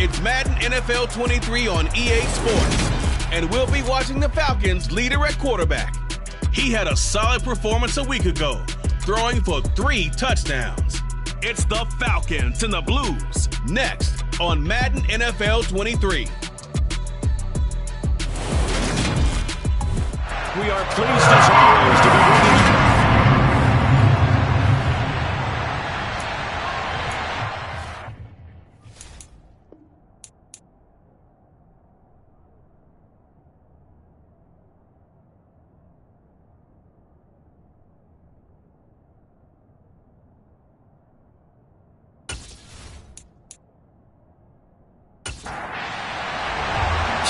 It's Madden NFL 23 on EA Sports, and we'll be watching the Falcons' leader at quarterback. He had a solid performance a week ago, throwing for 3 touchdowns. It's the Falcons and the Blues, next on Madden NFL 23. We are pleased as always to be with you.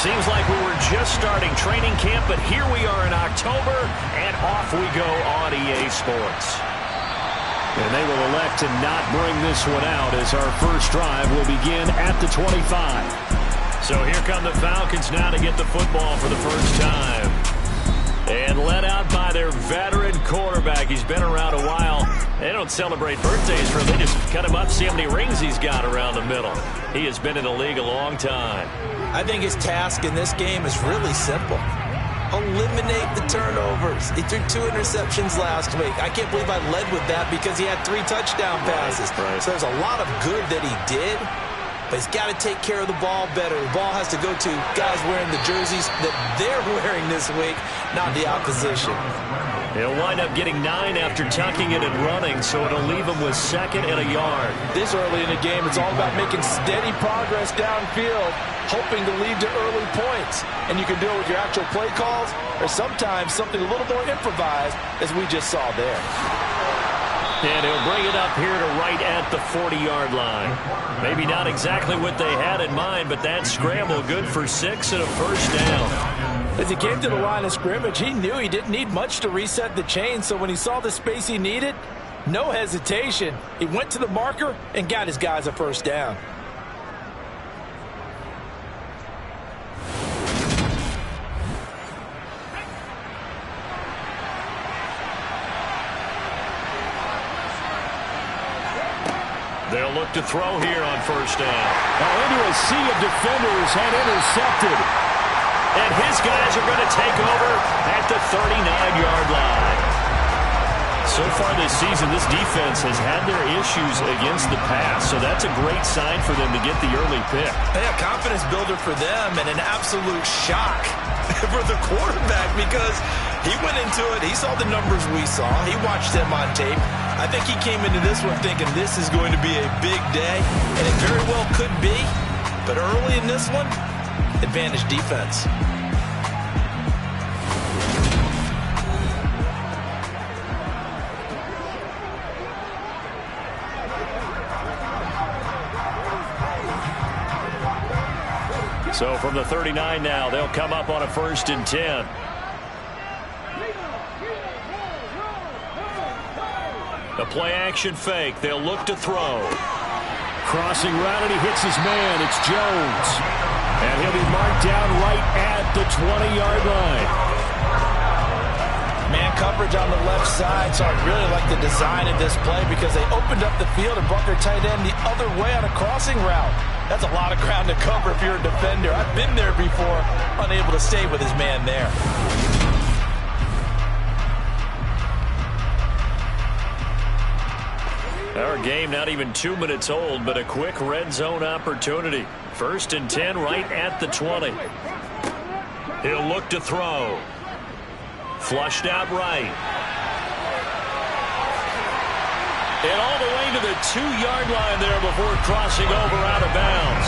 Seems like we were just starting training camp, but here we are in October, and off we go on EA Sports. And they will elect to not bring this one out as our first drive will begin at the 25. So here come the Falcons now to get the football for the first time. And led out by their veteran quarterback. He's been around a while. They don't celebrate birthdays for him. They just cut him up, see how many rings he's got around the middle. He has been in the league a long time. I think his task in this game is really simple. Eliminate the turnovers. He threw 2 interceptions last week. I can't believe I led with that because he had 3 touchdown passes. Right. So there's a lot of good that he did, but he's got to take care of the ball better. The ball has to go to guys wearing the jerseys that they're wearing this week, not the opposition. He'll wind up getting 9 after tucking it and running, so it'll leave him with 2nd and a yard. This early in the game, it's all about making steady progress downfield, hoping to lead to early points. And you can do it with your actual play calls or sometimes something a little more improvised, as we just saw there. And he'll bring it up here to right at the 40-yard line. Maybe not exactly what they had in mind, but that scramble good for 6 and a first down. As he came to the line of scrimmage, he knew he didn't need much to reset the chain, so when he saw the space he needed, no hesitation. He went to the marker and got his guys a first down. They'll look to throw here on first down. Now into a sea of defenders and intercepted. And his guys are going to take over at the 39-yard line. So far this season, this defense has had their issues against the pass, so that's a great sign for them to get the early pick. Yeah, confidence builder for them and an absolute shock for the quarterback because he went into it, he saw the numbers we saw, he watched them on tape. I think he came into this one thinking this is going to be a big day, and it very well could be, but early in this one, advantage defense. So from the 39 now, they'll come up on a 1st and 10. A play-action fake. They'll look to throw. Crossing route, and he hits his man. It's Jones. And he'll be marked down right at the 20-yard line. Man coverage on the left side, so I really like the design of this play because they opened up the field and brought their tight end the other way on a crossing route. That's a lot of ground to cover if you're a defender. I've been there before, unable to stay with his man there. Our game not even 2 minutes old, but a quick red zone opportunity. 1st and 10 right at the 20. He'll look to throw. Flushed out right. And all the way to the 2-yard line there before crossing over out of bounds.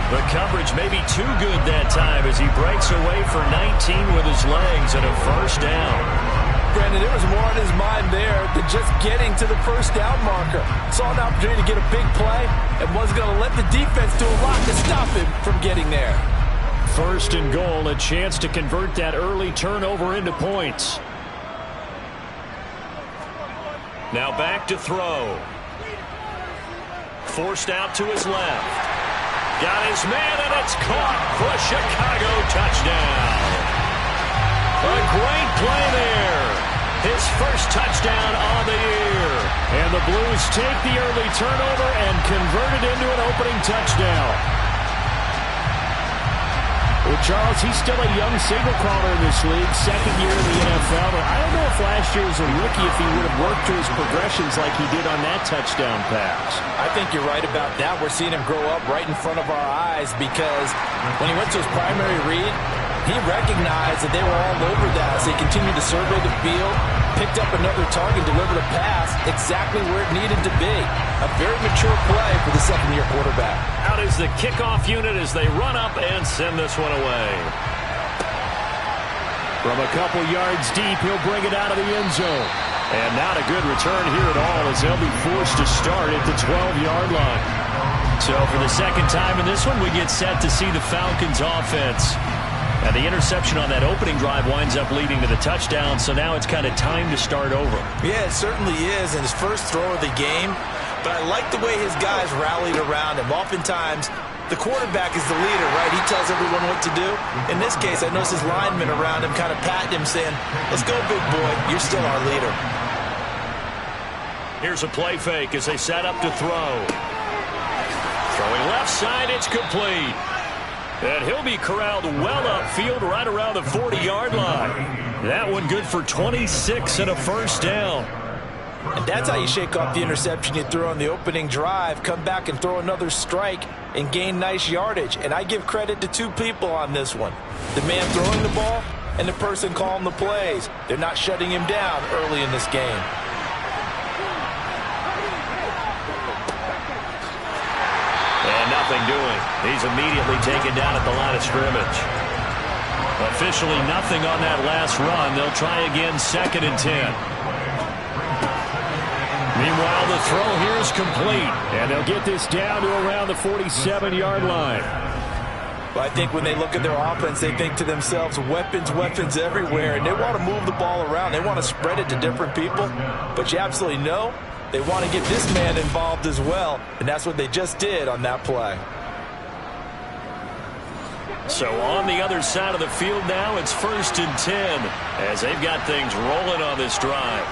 The coverage may be too good that time as he breaks away for 19 with his legs and a first down. Brandon, there was more on his mind there than just getting to the first down marker. Saw an opportunity to get a big play and wasn't going to let the defense do a lot to stop him from getting there. 1st and goal, a chance to convert that early turnover into points. Now back to throw. Forced out to his left. Got his man, and it's caught for a Chicago touchdown. A great play there. His first touchdown on the year. And the Blues take the early turnover and convert it into an opening touchdown. Well, Charles, he's still a young signal caller in this league, second year in the NFL. But I don't know if last year as a rookie, if he would have worked through his progressions like he did on that touchdown pass. I think you're right about that. We're seeing him grow up right in front of our eyes because when he went to his primary read, he recognized that they were all over that as they continued to survey the field, picked up another target, delivered a pass exactly where it needed to be. A very mature play for the second-year quarterback. Out is the kickoff unit as they run up and send this one away. From a couple yards deep, he'll bring it out of the end zone. And not a good return here at all as they'll be forced to start at the 12-yard line. So for the second time in this one, we get set to see the Falcons offense. And the interception on that opening drive winds up leading to the touchdown, so now it's kind of time to start over. Yeah, it certainly is in his first throw of the game, but I like the way his guys rallied around him. Oftentimes, the quarterback is the leader, right? He tells everyone what to do. In this case, I noticed his linemen around him kind of patting him, saying, let's go, big boy, you're still our leader. Here's a play fake as they set up to throw. Throwing left side, it's complete. And he'll be corralled well upfield right around the 40-yard line. That one good for 26 and a first down. And that's how you shake off the interception you threw on the opening drive, come back and throw another strike and gain nice yardage. And I give credit to two people on this one. The man throwing the ball and the person calling the plays. They're not shutting him down early in this game. And nothing doing. He's immediately taken down at the line of scrimmage. Officially nothing on that last run. They'll try again, 2nd and 10. Meanwhile, the throw here is complete. And they'll get this down to around the 47-yard line. Well, I think when they look at their offense, they think to themselves, weapons, weapons everywhere. And they want to move the ball around. They want to spread it to different people. But you absolutely know they want to get this man involved as well, and that's what they just did on that play. So on the other side of the field now, it's 1st and 10 as they've got things rolling on this drive.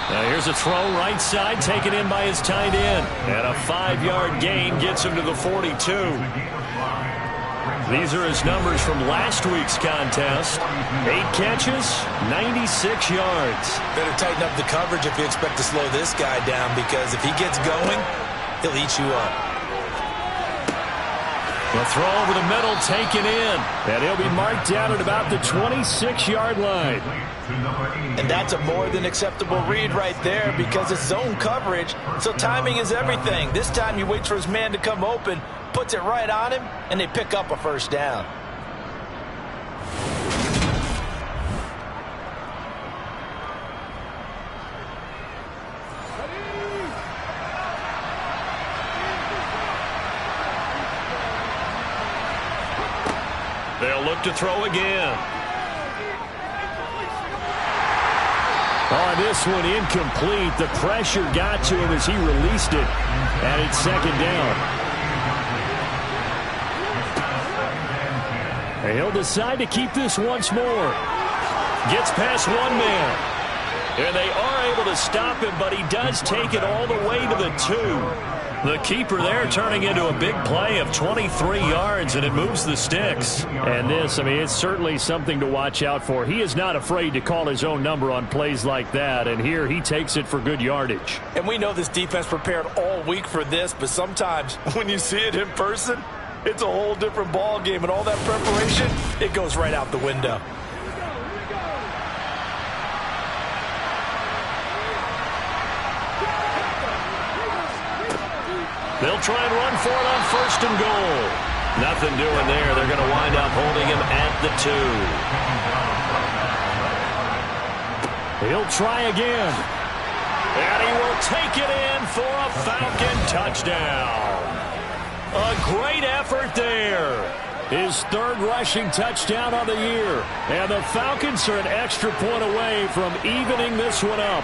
Now here's a throw right side taken in by his tight end. And a 5-yard gain gets him to the 42. These are his numbers from last week's contest. 8 catches, 96 yards. Better tighten up the coverage if you expect to slow this guy down, because if he gets going, he'll eat you up. The throw over the middle taken in. And he'll be marked down at about the 26-yard line. And that's a more than acceptable read right there because it's zone coverage, so timing is everything. This time he waits for his man to come open, puts it right on him, and they pick up a first down. They'll look to throw again. On this one, incomplete. The pressure got to him as he released it, and it's 2nd down. And he'll decide to keep this once more. Gets past one man. And they are able to stop him, but he does take it all the way to the 2. The keeper there turning into a big play of 23 yards, and it moves the sticks. And this, I mean, it's certainly something to watch out for. He is not afraid to call his own number on plays like that, and here he takes it for good yardage. And we know this defense prepared all week for this, but sometimes when you see it in person, it's a whole different ball game, and all that preparation, it goes right out the window. They'll try and run for it on 1st and goal. Nothing doing there. They're going to wind up holding him at the 2. He'll try again. And he will take it in for a Falcon touchdown. A great effort there. His 3rd rushing touchdown of the year. And the Falcons are an extra point away from evening this one up.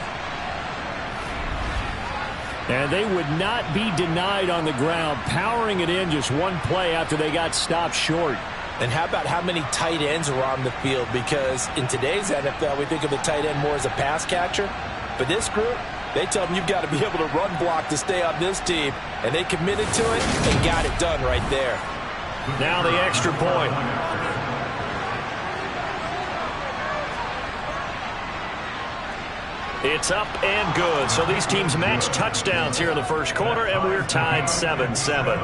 And they would not be denied on the ground, powering it in just one play after they got stopped short. And how about how many tight ends are on the field? Because in today's NFL, we think of the tight end more as a pass catcher. But this group, they tell them you've got to be able to run block to stay on this team. And they committed to it and got it done right there. Now the extra point. It's up and good. So these teams match touchdowns here in the first quarter, and we're tied 7-7.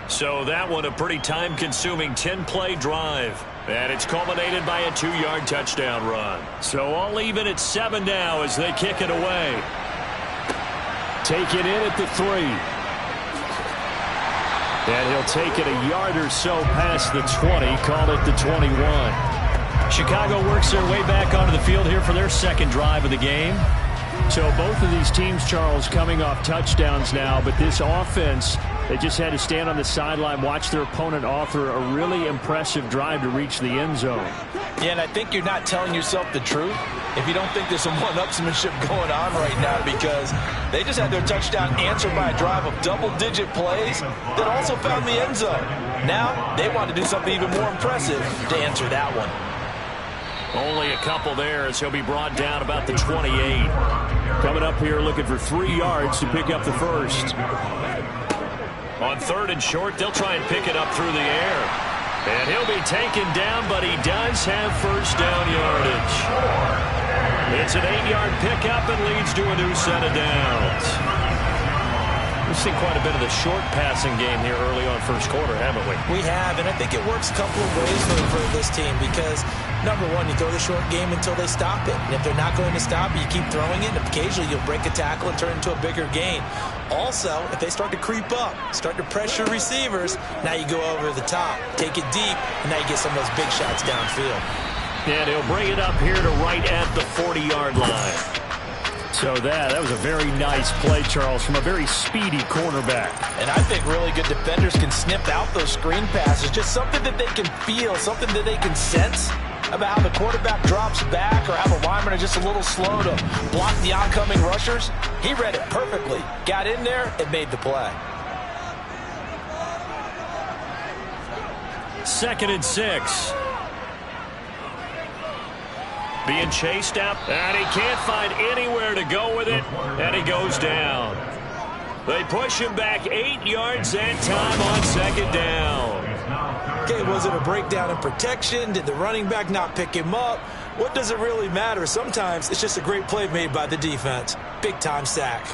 So that one a pretty time-consuming 10-play drive. And it's culminated by a 2-yard touchdown run. So all even at 7 now as they kick it away. Take it in at the 3. And he'll take it a yard or so past the 20, call it the 21. Chicago works their way back onto the field here for their second drive of the game. So both of these teams, Charles, coming off touchdowns now, but this offense, they just had to stand on the sideline, watch their opponent author a really impressive drive to reach the end zone. Yeah, and I think you're not telling yourself the truth if you don't think there's some one-upsmanship going on right now, because they just had their touchdown answered by a drive of double-digit plays that also found the end zone. Now they want to do something even more impressive to answer that one. Only a couple there as he'll be brought down about the 28. Coming up here looking for 3 yards to pick up the first. On 3rd and short, they'll try and pick it up through the air. And he'll be taken down, but he does have first down yardage. It's an 8-yard pickup and leads to a new set of downs. We've seen quite a bit of the short passing game here early on first quarter, haven't we? We have, and I think it works a couple of ways for this team because, number one, you throw the short game until they stop it. And if they're not going to stop it, you keep throwing it, and occasionally you'll break a tackle and turn it into a bigger gain. Also, if they start to creep up, start to pressure receivers, now you go over the top, take it deep, and now you get some of those big shots downfield. And he'll bring it up here to right at the 40-yard line. So that was a very nice play, Charles, from a very speedy cornerback. And I think really good defenders can snip out those screen passes, just something that they can feel, something that they can sense about how the quarterback drops back or how the linemen are just a little slow to block the oncoming rushers. He read it perfectly, got in there, and made the play. 2nd and 6. Being chased out, and he can't find anywhere to go with it, and he goes down. They push him back 8 yards that time on 2nd down. Okay, was it a breakdown in protection? Did the running back not pick him up? What does it really matter? Sometimes it's just a great play made by the defense. Big-time sack.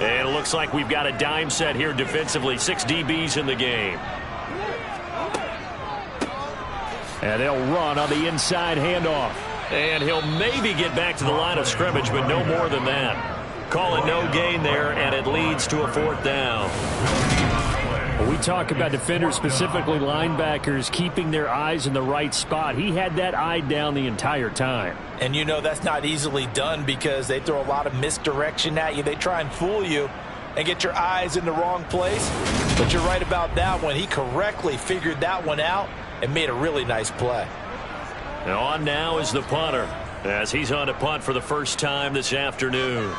And it looks like we've got a dime set here defensively. 6 DBs in the game. And they'll run on the inside handoff. And he'll maybe get back to the line of scrimmage, but no more than that. Call it no gain there, and it leads to a 4th down. We talk about defenders, specifically linebackers, keeping their eyes in the right spot. He had that eye down the entire time. And you know that's not easily done because they throw a lot of misdirection at you. They try and fool you and get your eyes in the wrong place. But you're right about that one. He correctly figured that one out and made a really nice play. And on now is the punter as he's on to punt for the first time this afternoon.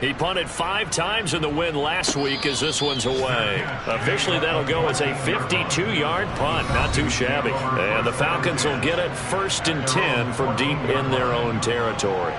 He punted 5 times in the win last week as this one's away. Officially, that'll go as a 52-yard punt. Not too shabby. And the Falcons will get it 1st and 10 from deep in their own territory.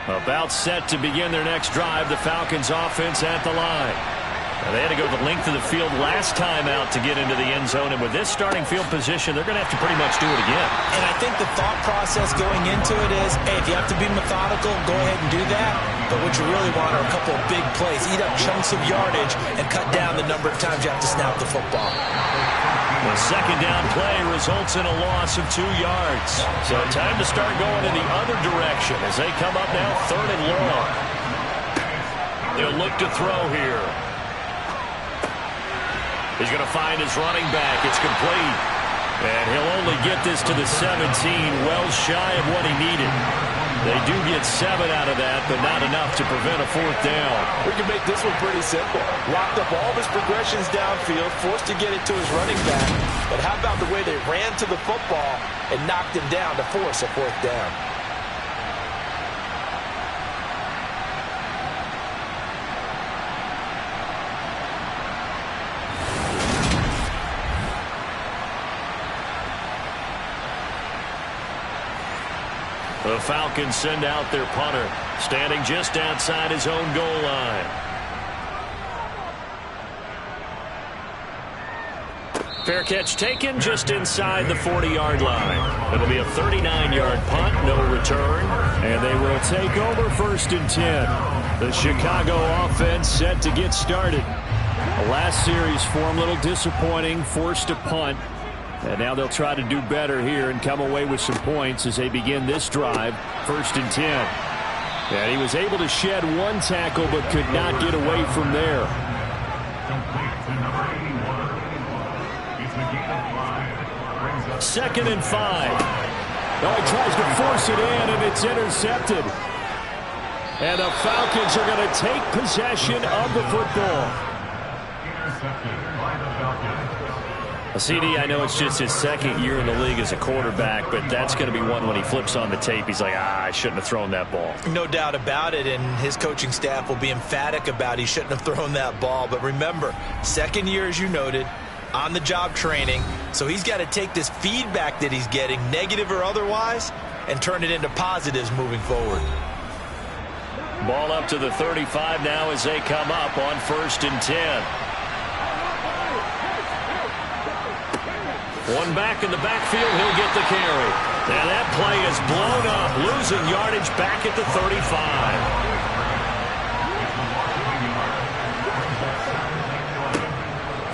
About set to begin their next drive, the Falcons offense at the line. Now, they had to go the length of the field last time out to get into the end zone, and with this starting field position, they're going to have to pretty much do it again. And I think the thought process going into it is, hey, if you have to be methodical, go ahead and do that. But what you really want are a couple of big plays. Eat up chunks of yardage and cut down the number of times you have to snap the football. The 2nd down play results in a loss of 2 yards. So time to start going in the other direction as they come up now 3rd and long. They'll look to throw here. He's going to find his running back. It's complete. And he'll only get this to the 17, well shy of what he needed. They do get 7 out of that, but not enough to prevent a 4th down. We can make this one pretty simple. Locked up all of his progressions downfield, forced to get it to his running back. But how about the way they ran to the football and knocked him down to force a 4th down? The Falcons send out their punter, standing just outside his own goal line. Fair catch taken just inside the 40-yard line. It'll be a 39-yard punt, no return, and they will take over 1st and 10. The Chicago offense set to get started. The last series for them, a little disappointing, forced a punt. And now they'll try to do better here and come away with some points as they begin this drive, 1st and 10. And he was able to shed one tackle but could not get away from there. 2nd and 5. Oh, he tries to force it in, and it's intercepted. And the Falcons are going to take possession of the football. CD, I know it's just his 2nd year in the league as a quarterback, but that's going to be one when he flips on the tape. He's like, I shouldn't have thrown that ball. No doubt about it, and his coaching staff will be emphatic about he shouldn't have thrown that ball. But remember, 2nd year, as you noted, on-the-job training, so he's got to take this feedback that he's getting, negative or otherwise, and turn it into positives moving forward. Ball up to the 35 now as they come up on 1st and 10. One back in the backfield, he'll get the carry. And that play is blown up, losing yardage back at the 35.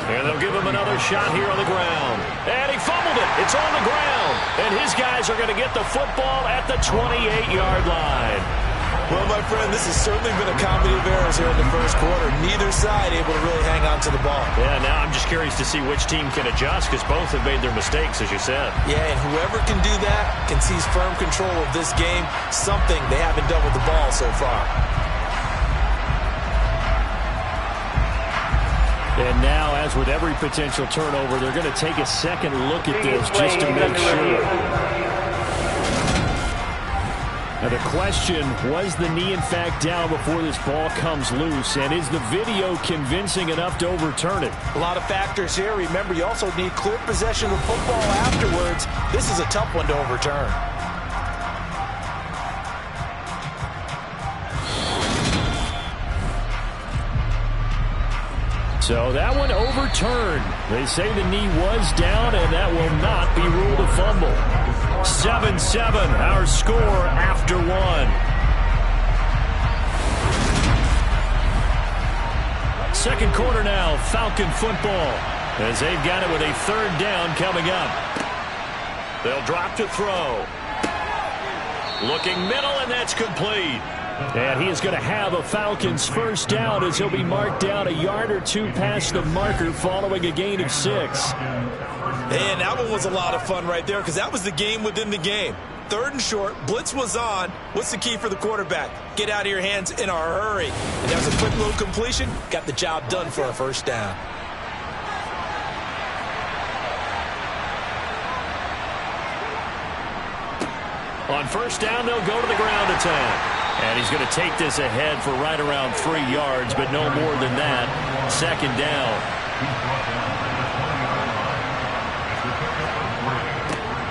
And they'll give him another shot here on the ground. And he fumbled it. It's on the ground. And his guys are going to get the football at the 28-yard line. Well, my friend, this has certainly been a comedy of errors here in the 1st quarter. Neither side able to really hang on to the ball. Yeah, now I'm just curious to see which team can adjust because both have made their mistakes, as you said. Yeah, and whoever can do that can seize firm control of this game, something they haven't done with the ball so far. And now, as with every potential turnover, they're going to take a second look at this just to make sure. Now the question, was the knee in fact down before this ball comes loose? And is the video convincing enough to overturn it? A lot of factors here. Remember, you also need clear possession of football afterwards. This is a tough one to overturn. So that one overturned. They say the knee was down, and that will not be ruled a fumble. 7-7, our score after 1. Second quarter now, Falcon football, as they've got it with a 3rd down coming up. They'll drop to throw. Looking middle, and that's complete. And he is going to have a Falcons 1st down as he'll be marked down a yard or 2 past the marker following a gain of 6. And that one was a lot of fun right there because that was the game within the game. 3rd and short, blitz was on. What's the key for the quarterback? Get out of your hands in a hurry. And that was a quick little completion. Got the job done for a 1st down. On 1st down, they'll go to the ground attack. And he's going to take this ahead for right around 3 yards, but no more than that. 2nd down.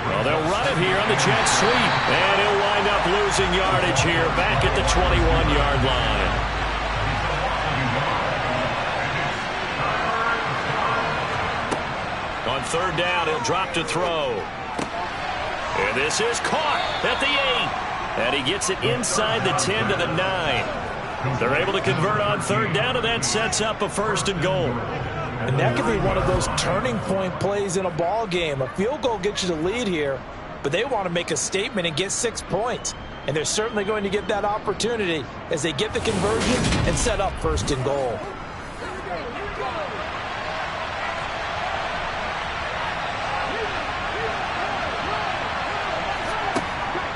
Well, they'll run it here on the jet sweep. And he'll wind up losing yardage here back at the 21-yard line. On 3rd down, he'll drop to throw. And this is caught at the 8. And he gets it inside the 10 to the 9. They're able to convert on 3rd down, and that sets up a 1st and goal. And that could be one of those turning point plays in a ball game. A field goal gets you the lead here, but they want to make a statement and get 6 points. And they're certainly going to get that opportunity as they get the conversion and set up 1st and goal.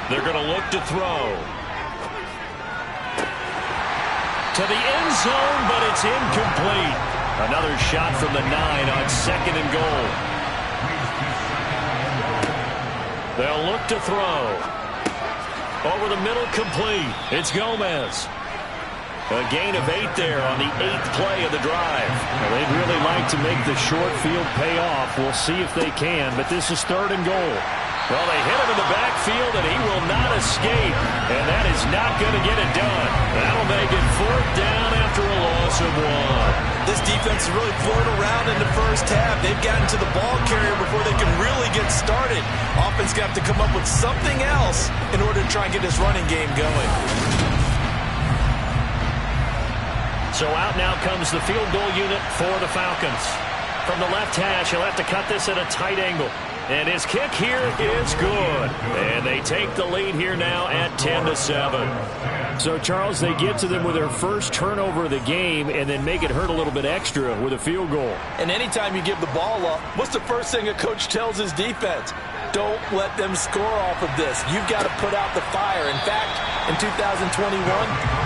They're going to look to throw. To the end zone, but it's incomplete. Another shot from the 9 on 2nd and goal. They'll look to throw. Over the middle, complete. It's Gomez. A gain of 8 there on the 8th play of the drive. Well, they'd really like to make the short field pay off. We'll see if they can, but this is 3rd and goal. Well, they hit him in the backfield, and he will not escape. And that is not going to get it done. That'll make it 4th down after a loss of 1. This defense is really floating around in the first half. They've gotten to the ball carrier before they can really get started. Offense got to come up with something else in order to try and get this running game going. So out now comes the field goal unit for the Falcons. From the left hash, he'll have to cut this at a tight angle. And his kick here is good. And they take the lead here now at 10-7. So, Charles, they get to them with their first turnover of the game and then make it hurt a little bit extra with a field goal. And anytime you give the ball up, what's the first thing a coach tells his defense? Don't let them score off of this. You've got to put out the fire. In fact, in 2021,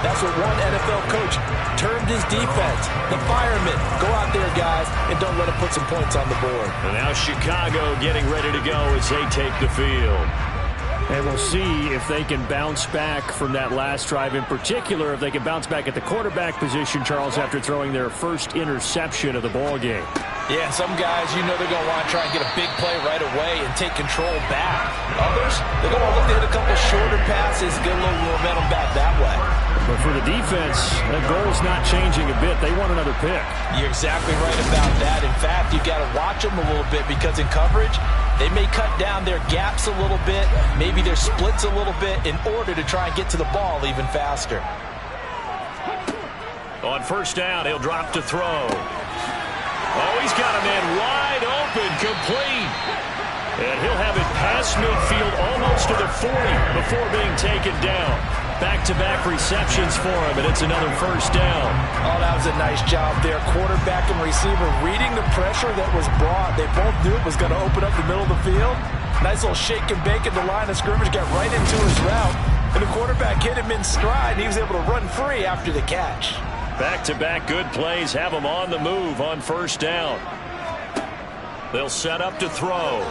that's what one NFL coach termed his defense. The firemen. Go out there, guys, and don't let them put some points on the board. And now Chicago getting ready to go as they take the field. And we'll see if they can bounce back from that last drive. In particular, if they can bounce back at the quarterback position, Charles, after throwing their first interception of the ball game. Yeah, some guys, you know they're going to want to try and get a big play right away and take control back. Others, they're going to look to hit a couple shorter passes, get a little momentum back that way. But for the defense, that goal's not changing a bit. They want another pick. You're exactly right about that. In fact, you've got to watch them a little bit because in coverage, they may cut down their gaps a little bit, maybe their splits a little bit in order to try and get to the ball even faster. On first down, he'll drop to throw. Oh, he's got a man wide open, complete. And he'll have it past midfield almost to the 40 before being taken down. Back-to-back receptions for him, and it's another first down. Oh, that was a nice job there. Quarterback and receiver reading the pressure that was brought. They both knew it was going to open up the middle of the field. Nice little shake and bake at the line of scrimmage, got right into his route. And the quarterback hit him in stride, and he was able to run free after the catch. Back-to-back good plays have them on the move on first down. They'll set up to throw.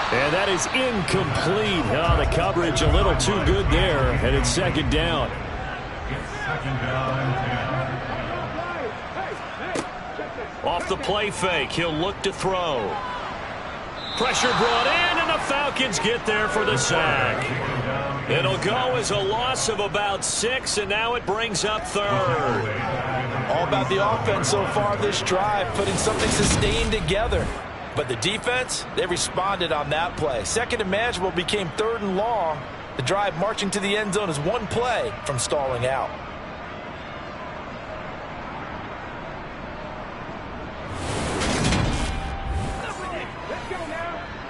And that is incomplete. Oh, the coverage a little too good there, and it's second down. Off the play fake, he'll look to throw. Pressure brought in, and the Falcons get there for the sack. It'll go as a loss of about 6, and now it brings up third. All about the offense so far this drive, putting something sustained together. But the defense, they responded on that play. Second and manageable became 3rd and long. The drive marching to the end zone is one play from stalling out.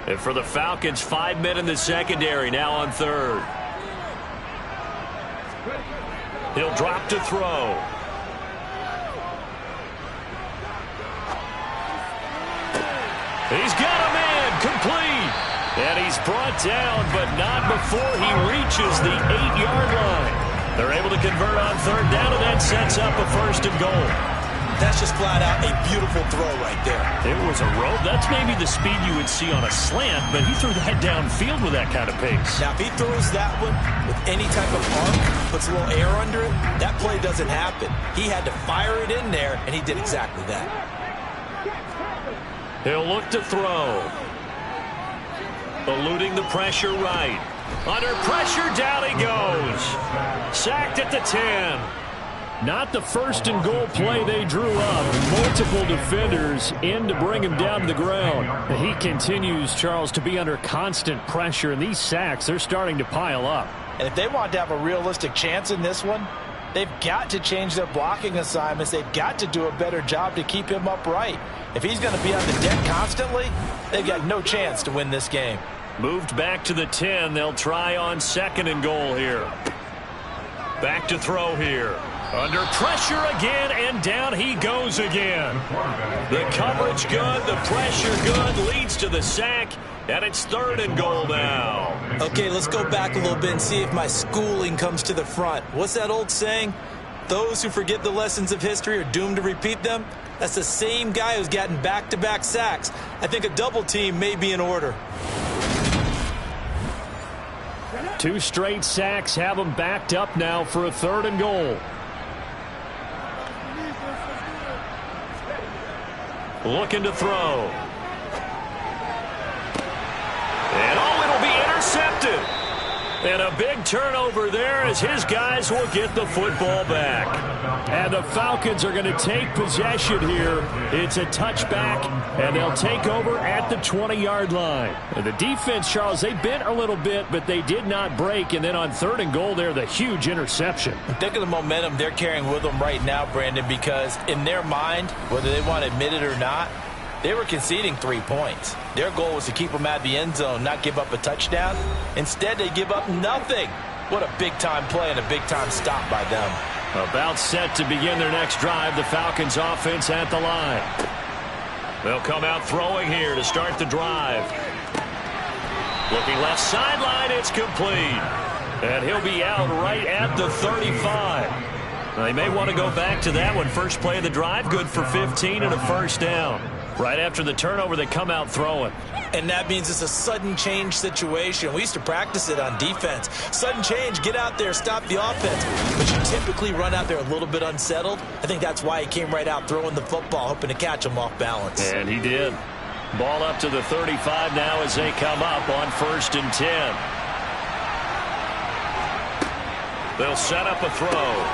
And for the Falcons, 5 men in the secondary now on third. He'll drop to throw. He's got a man, complete. And he's brought down, but not before he reaches the 8-yard line. They're able to convert on third down, and that sets up a 1st and goal. That's just flat out a beautiful throw right there. It was a rope. That's maybe the speed you would see on a slant, but he threw that downfield with that kind of pace. Now, if he throws that one with any type of arc, puts a little air under it, that play doesn't happen. He had to fire it in there, and he did exactly that. He'll look to throw. Eluding the pressure right. Under pressure, down he goes. Sacked at the 10. Not the 1st and goal play they drew up. Multiple defenders in to bring him down to the ground. He continues, Charles, to be under constant pressure, and these sacks, they're starting to pile up. And if they want to have a realistic chance in this one, they've got to change their blocking assignments. They've got to do a better job to keep him upright. If he's going to be on the deck constantly, they've got no chance to win this game. Moved back to the 10. They'll try on 2nd and goal here. Back to throw here. Under pressure again, and down he goes again. The coverage good, the pressure good, leads to the sack, and it's 3rd and goal now. Okay, let's go back a little bit and see if my schooling comes to the front. What's that old saying? Those who forget the lessons of history are doomed to repeat them. That's the same guy who's gotten back-to-back sacks. I think a double team may be in order. 2 straight sacks have them backed up now for a 3rd and goal. Looking to throw. And it'll be intercepted. And a big turnover there as his guys will get the football back. And the Falcons are going to take possession here. It's a touchback, and they'll take over at the 20-yard line. And the defense, Charles, they bent a little bit, but they did not break. And then on 3rd and goal there, the huge interception. Think of the momentum they're carrying with them right now, Brandon, because in their mind, whether they want to admit it or not, they were conceding 3 points. Their goal was to keep them out of the end zone, not give up a touchdown. Instead, they give up nothing. What a big-time play and a big-time stop by them. About set to begin their next drive, the Falcons offense at the line. They'll come out throwing here to start the drive. Looking left sideline, it's complete. And he'll be out right at the 35. They may want to go back to that one. First play of the drive, good for 15 and a first down. Right after the turnover, they come out throwing. And that means it's a sudden change situation. We used to practice it on defense. Sudden change, get out there, stop the offense. But you typically run out there a little bit unsettled. I think that's why he came right out throwing the football, hoping to catch him off balance. And he did. Ball up to the 35 now as they come up on 1st and 10. They'll set up a throw.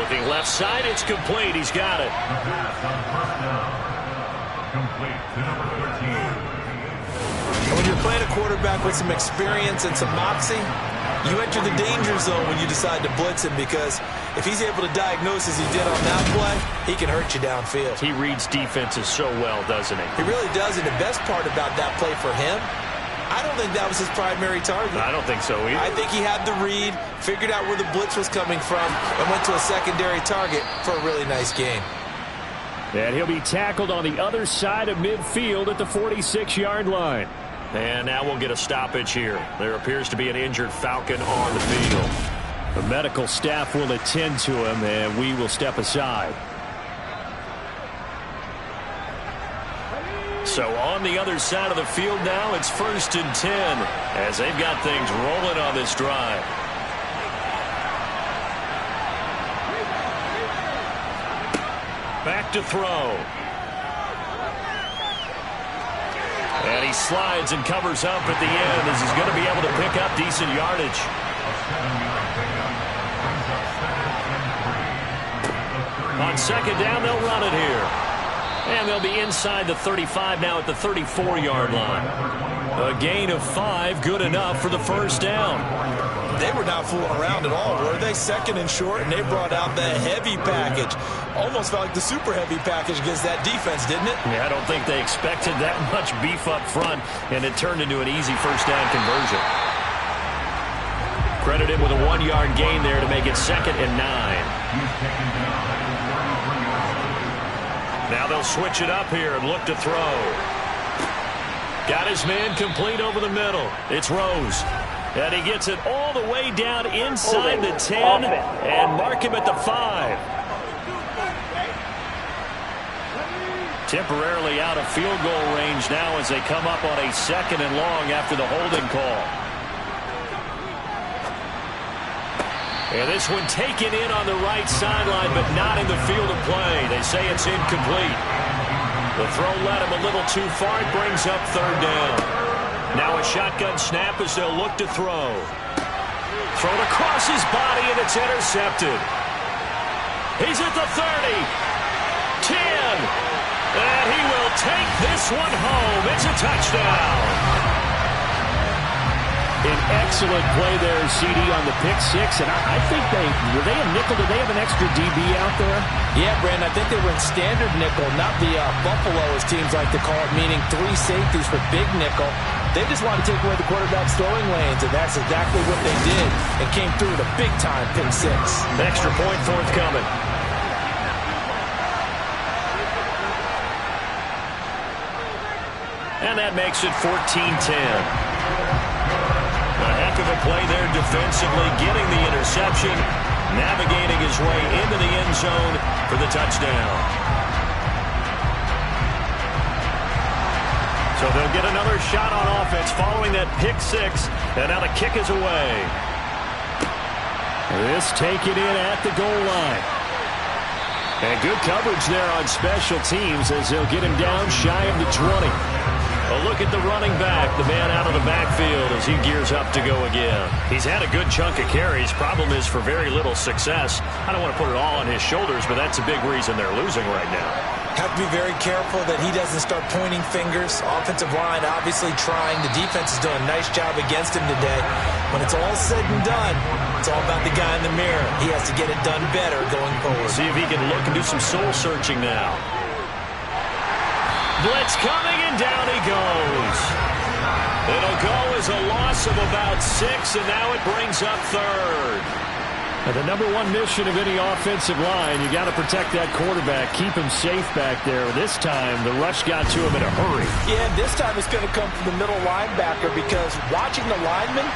Looking left side, it's complete. He's got it. When you're playing a quarterback with some experience and some moxie, you enter the danger zone when you decide to blitz him, because if he's able to diagnose as he did on that play, he can hurt you downfield. He reads defenses so well, doesn't he? He really does, and the best part about that play for him, I don't think that was his primary target. I don't think so either. I think he had the read, figured out where the blitz was coming from, and went to a secondary target for a really nice game. And he'll be tackled on the other side of midfield at the 46-yard line. And now we'll get a stoppage here. There appears to be an injured Falcon on the field. The medical staff will attend to him, and we will step aside. So on the other side of the field now, it's 1st and 10 as they've got things rolling on this drive. Back to throw. And he slides and covers up at the end as he's going to be able to pick up decent yardage. On 2nd down, they'll run it here. And they'll be inside the 35 now at the 34-yard line. A gain of 5, good enough for the first down. They were not fooling around at all, were they? 2nd and short, and they brought out the heavy package. Almost felt like the super heavy package against that defense, didn't it? Yeah, I don't think they expected that much beef up front, and it turned into an easy first down conversion. Credit him with a 1-yard gain there to make it 2nd and 9. Now they'll switch it up here and look to throw. Got his man complete over the middle. It's Rose. And he gets it all the way down inside the 10 and mark him at the 5. Temporarily out of field goal range now as they come up on a 2nd and long after the holding call. And this one taken in on the right sideline, but not in the field of play. They say it's incomplete. The throw led him a little too far. It brings up 3rd down. Now a shotgun snap as they'll look to throw. Thrown across his body, and it's intercepted. He's at the 30. 10. And he will take this one home. It's a touchdown. An excellent play there, CD, on the pick 6. And I think were they a nickel? Did they have an extra DB out there? Yeah, Brandon, I think they were in standard nickel, not the Buffalo, as teams like to call it, meaning 3 safeties for big nickel. They just want to take away the quarterback's throwing lanes, and that's exactly what they did, and came through with a big-time pick 6. Extra point forthcoming. And that makes it 14-10. A heck of a play there defensively, getting the interception, navigating his way into the end zone for the touchdown. So they'll get another shot on offense following that pick 6, and now the kick is away. This taken in at the goal line. And good coverage there on special teams as they'll get him down shy of the 20. A look at the running back, the man out of the backfield as he gears up to go again. He's had a good chunk of carries. Problem is for very little success. I don't want to put it all on his shoulders, but that's a big reason they're losing right now. Have to be very careful that he doesn't start pointing fingers. Offensive line obviously trying. The defense is doing a nice job against him today. When it's all said and done, it's all about the guy in the mirror. He has to get it done better going forward. See if he can look and do some soul searching now. Blitz coming, and down he goes. It'll go as a loss of about 6, and now it brings up third. And the number one mission of any offensive line, you got to protect that quarterback, keep him safe back there. This time, the rush got to him in a hurry. Yeah, this time it's going to come from the middle linebacker because watching the lineman,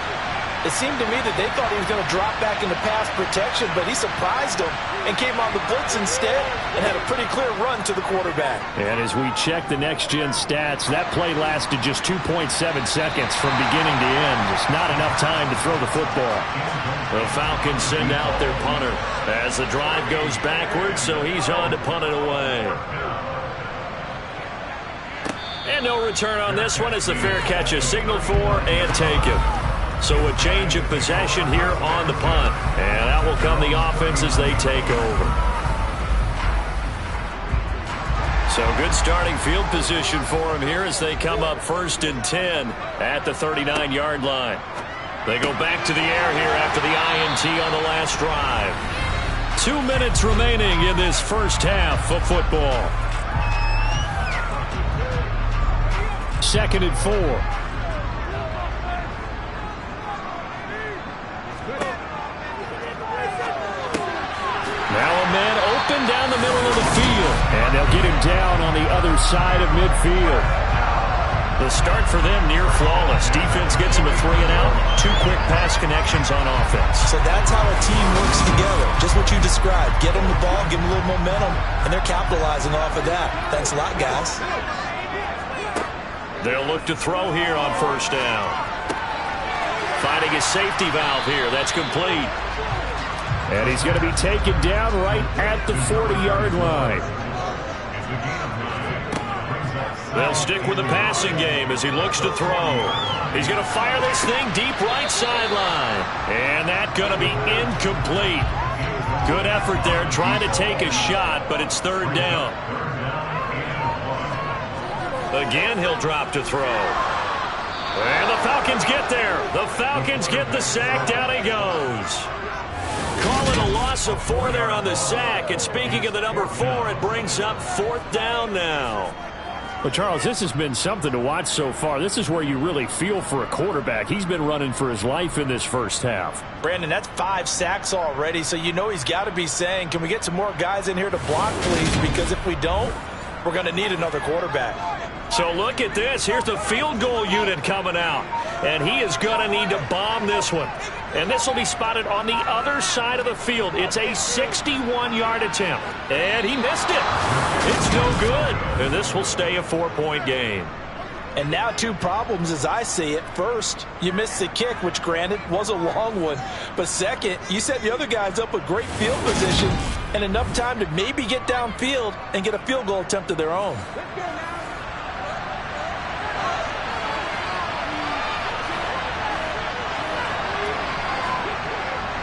it seemed to me that they thought he was going to drop back into pass protection, but he surprised them and came on the blitz instead and had a pretty clear run to the quarterback. And as we check the next-gen stats, that play lasted just 2.7 seconds from beginning to end. Just not enough time to throw the football. The Falcons send out their punter as the drive goes backwards, so he's on to punt it away. And no return on this one as the fair catch is signaled for and taken. So a change of possession here on the punt. And out will come the offense as they take over. So good starting field position for them here as they come up 1st and 10 at the 39-yard line. They go back to the air here after the INT on the last drive. 2 minutes remaining in this first half of football. 2nd and 4. Open down the middle of the field. And they'll get him down on the other side of midfield. The start for them near flawless. Defense gets him a 3 and out. 2 quick pass connections on offense. So that's how a team works together. Just what you described. Get them the ball, give them a little momentum, and they're capitalizing off of that. Thanks a lot, guys. They'll look to throw here on 1st down. Finding a safety valve here. That's complete. And he's going to be taken down right at the 40-yard line. They'll stick with the passing game as he looks to throw. He's going to fire this thing deep right sideline. And that's going to be incomplete. Good effort there trying to take a shot, but it's 3rd down. Again, he'll drop to throw. And the Falcons get there. The Falcons get the sack. Down he goes. Call it a loss of 4 there on the sack. And speaking of the number 4, it brings up 4th down now. But, Charles, this has been something to watch so far. This is where you really feel for a quarterback. He's been running for his life in this first half. Brandon, that's 5 sacks already, so you know he's got to be saying, can we get some more guys in here to block, please? Because if we don't, we're going to need another quarterback. So look at this. Here's the field goal unit coming out. And he is going to need to bomb this one. And this will be spotted on the other side of the field. It's a 61-yard attempt. And he missed it. It's no good. And this will stay a 4-point game. And now 2 problems as I see it. First, you missed the kick, which granted was a long one. But second, you set the other guys up with great field position and enough time to maybe get downfield and get a field goal attempt of their own.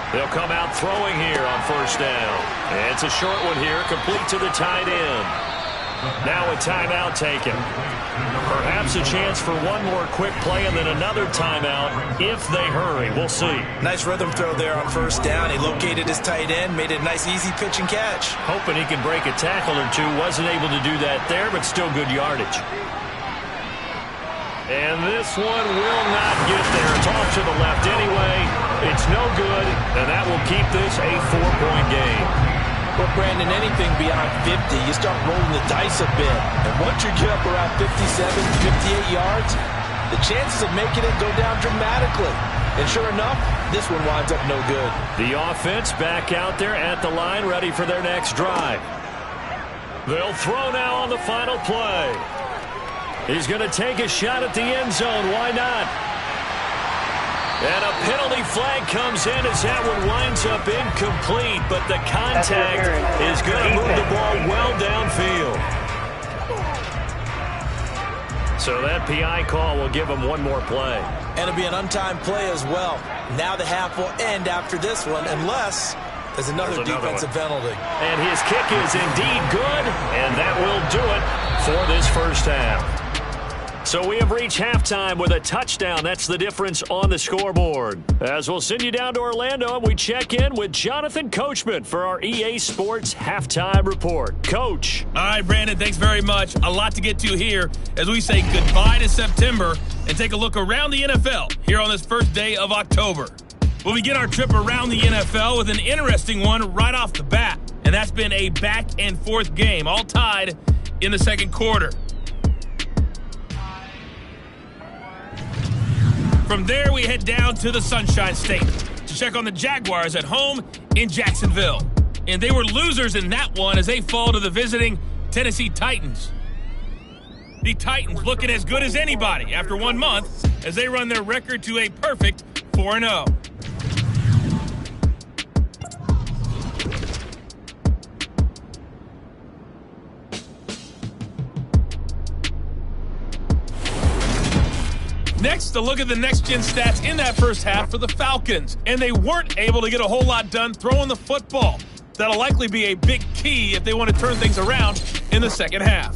They'll come out throwing here on 1st down. And it's a short one here, complete to the tight end. Now a timeout taken. Perhaps a chance for one more quick play and then another timeout if they hurry. We'll see. Nice rhythm throw there on 1st down. He located his tight end, made it a nice easy pitch and catch. Hoping he can break a tackle or 2. Wasn't able to do that there, but still good yardage. And this one will not get there. It's off to the left anyway. It's no good, and that will keep this a 4-point game. Well, Brandon, anything beyond 50, you start rolling the dice a bit. And once you get up around 57, 58 yards, the chances of making it go down dramatically. And sure enough, this one winds up no good. The offense back out there at the line, ready for their next drive. They'll throw now on the final play. He's going to take a shot at the end zone. Why not? And a penalty flag comes in as that one winds up incomplete, but the contact is going to move the ball well downfield. So that PI call will give him one more play. And it'll be an untimed play as well. Now the half will end after this one, unless there's another defensive penalty. And his kick is indeed good, and that will do it for this first half. So we have reached halftime with a touchdown. That's the difference on the scoreboard. As we'll send you down to Orlando, we check in with Jonathan Coachman for our EA Sports Halftime Report. Coach. All right, Brandon, thanks very much. A lot to get to here as we say goodbye to September and take a look around the NFL here on this first day of October. We'll begin our trip around the NFL with an interesting one right off the bat, and that's been a back-and-forth game, all tied in the second quarter. From there, we head down to the Sunshine State to check on the Jaguars at home in Jacksonville. And they were losers in that one as they fall to the visiting Tennessee Titans. The Titans looking as good as anybody after 1 month as they run their record to a perfect 4-0. Next, a look at the next-gen stats in that first half for the Falcons. And they weren't able to get a whole lot done throwing the football. That'll likely be a big key if they want to turn things around in the second half.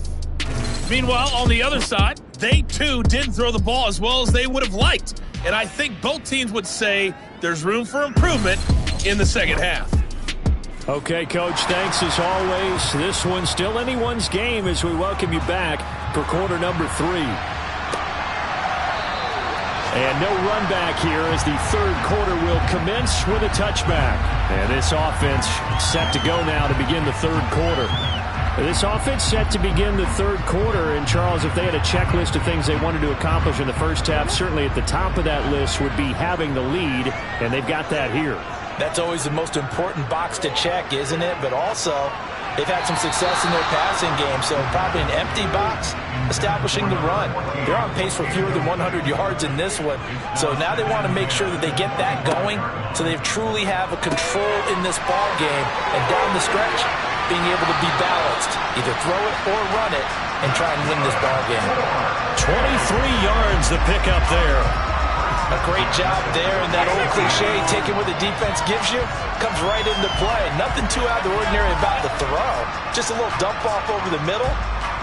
Meanwhile, on the other side, they too didn't throw the ball as well as they would have liked. And I think both teams would say there's room for improvement in the second half. Okay, Coach, thanks as always. This one's still anyone's game as we welcome you back for quarter number 3. And no run back here as the third quarter will commence with a touchback. And this offense set to go now to begin the third quarter. This offense set to begin the third quarter. And, Charles, if they had a checklist of things they wanted to accomplish in the first half, certainly at the top of that list would be having the lead, and they've got that here. That's always the most important box to check, isn't it? But also, they've had some success in their passing game, so probably an empty box, establishing the run. They're on pace for fewer than 100 yards in this one, so now they want to make sure that they get that going so they truly have a control in this ball game, and down the stretch, being able to be balanced, either throw it or run it, and try and win this ball game. 23 yards the pickup there. A great job there, and that old cliche, taking what the defense gives you, comes right into play. Nothing too out of the ordinary about the throw. Just a little dump off over the middle.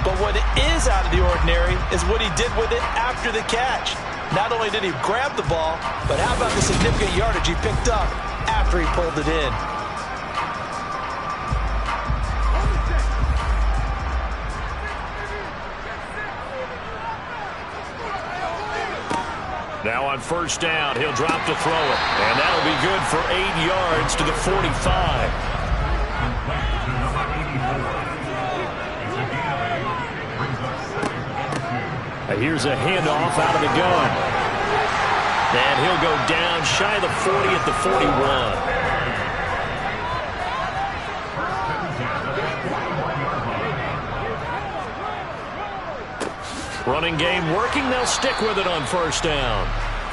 But what is out of the ordinary is what he did with it after the catch. Not only did he grab the ball, but how about the significant yardage he picked up after he pulled it in. Now on first down, he'll drop to throw it. And that'll be good for 8 yards to the 45. Here's a handoff out of the gun. And he'll go down shy of the 40 at the 41. Running game working. They'll stick with it on first down.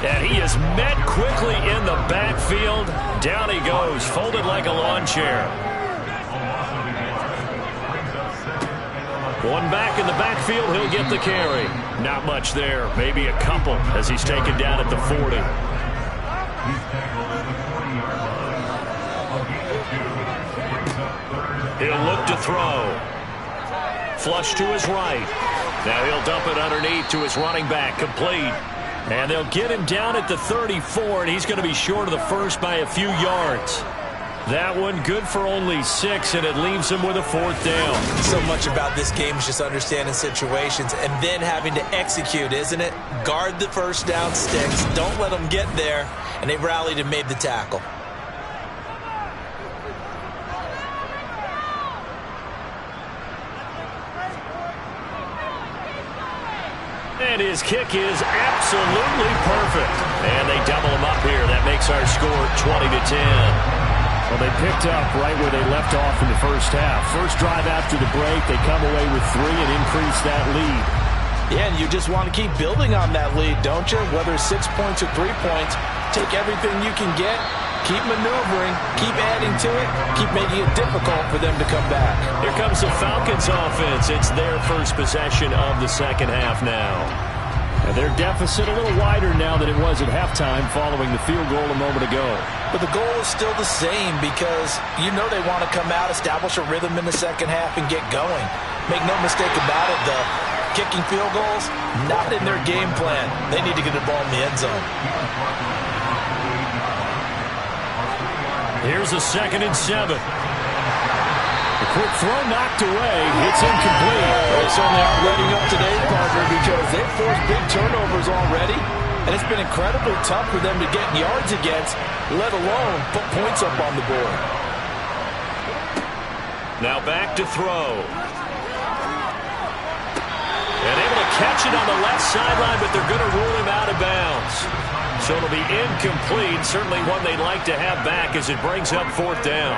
And he is met quickly in the backfield. Down he goes, folded like a lawn chair. One back in the backfield, he'll get the carry. Not much there, maybe a couple as he's taken down at the 40. He'll look to throw. Flush to his right. Now he'll dump it underneath to his running back, complete. And they'll get him down at the 34, and he's going to be short of the first by a few yards. That one good for only 6, and it leaves him with a 4th down. So much about this game is just understanding situations and then having to execute, isn't it? Guard the first down sticks. Don't let them get there. And they rallied and made the tackle. And his kick is absolutely perfect. And they double him up here. That makes our score 20-10. Well, they picked up right where they left off in the first half. First drive after the break, they come away with 3 and increase that lead. Yeah, and you just want to keep building on that lead, don't you? Whether it's 6 points or 3 points, take everything you can get Keep maneuvering, keep adding to it, keep making it difficult for them to come back. Here comes the Falcons offense. It's their first possession of the second half now. And their deficit a little wider now than it was at halftime following the field goal a moment ago. But the goal is still the same because you know they want to come out, establish a rhythm in the second half, and get going. Make no mistake about it, though. Kicking field goals, not in their game plan. They need to get the ball in the end zone. Here's a 2nd and 7. The quick throw knocked away. It's incomplete. They certainly aren't letting up today, partner, because they've forced big turnovers already, and it's been incredibly tough for them to get yards against, let alone put points up on the board. Now back to throw. And able to catch it on the left sideline, but they're going to rule him out of bounds. So it'll be incomplete. Certainly one they'd like to have back as it brings up 4th down.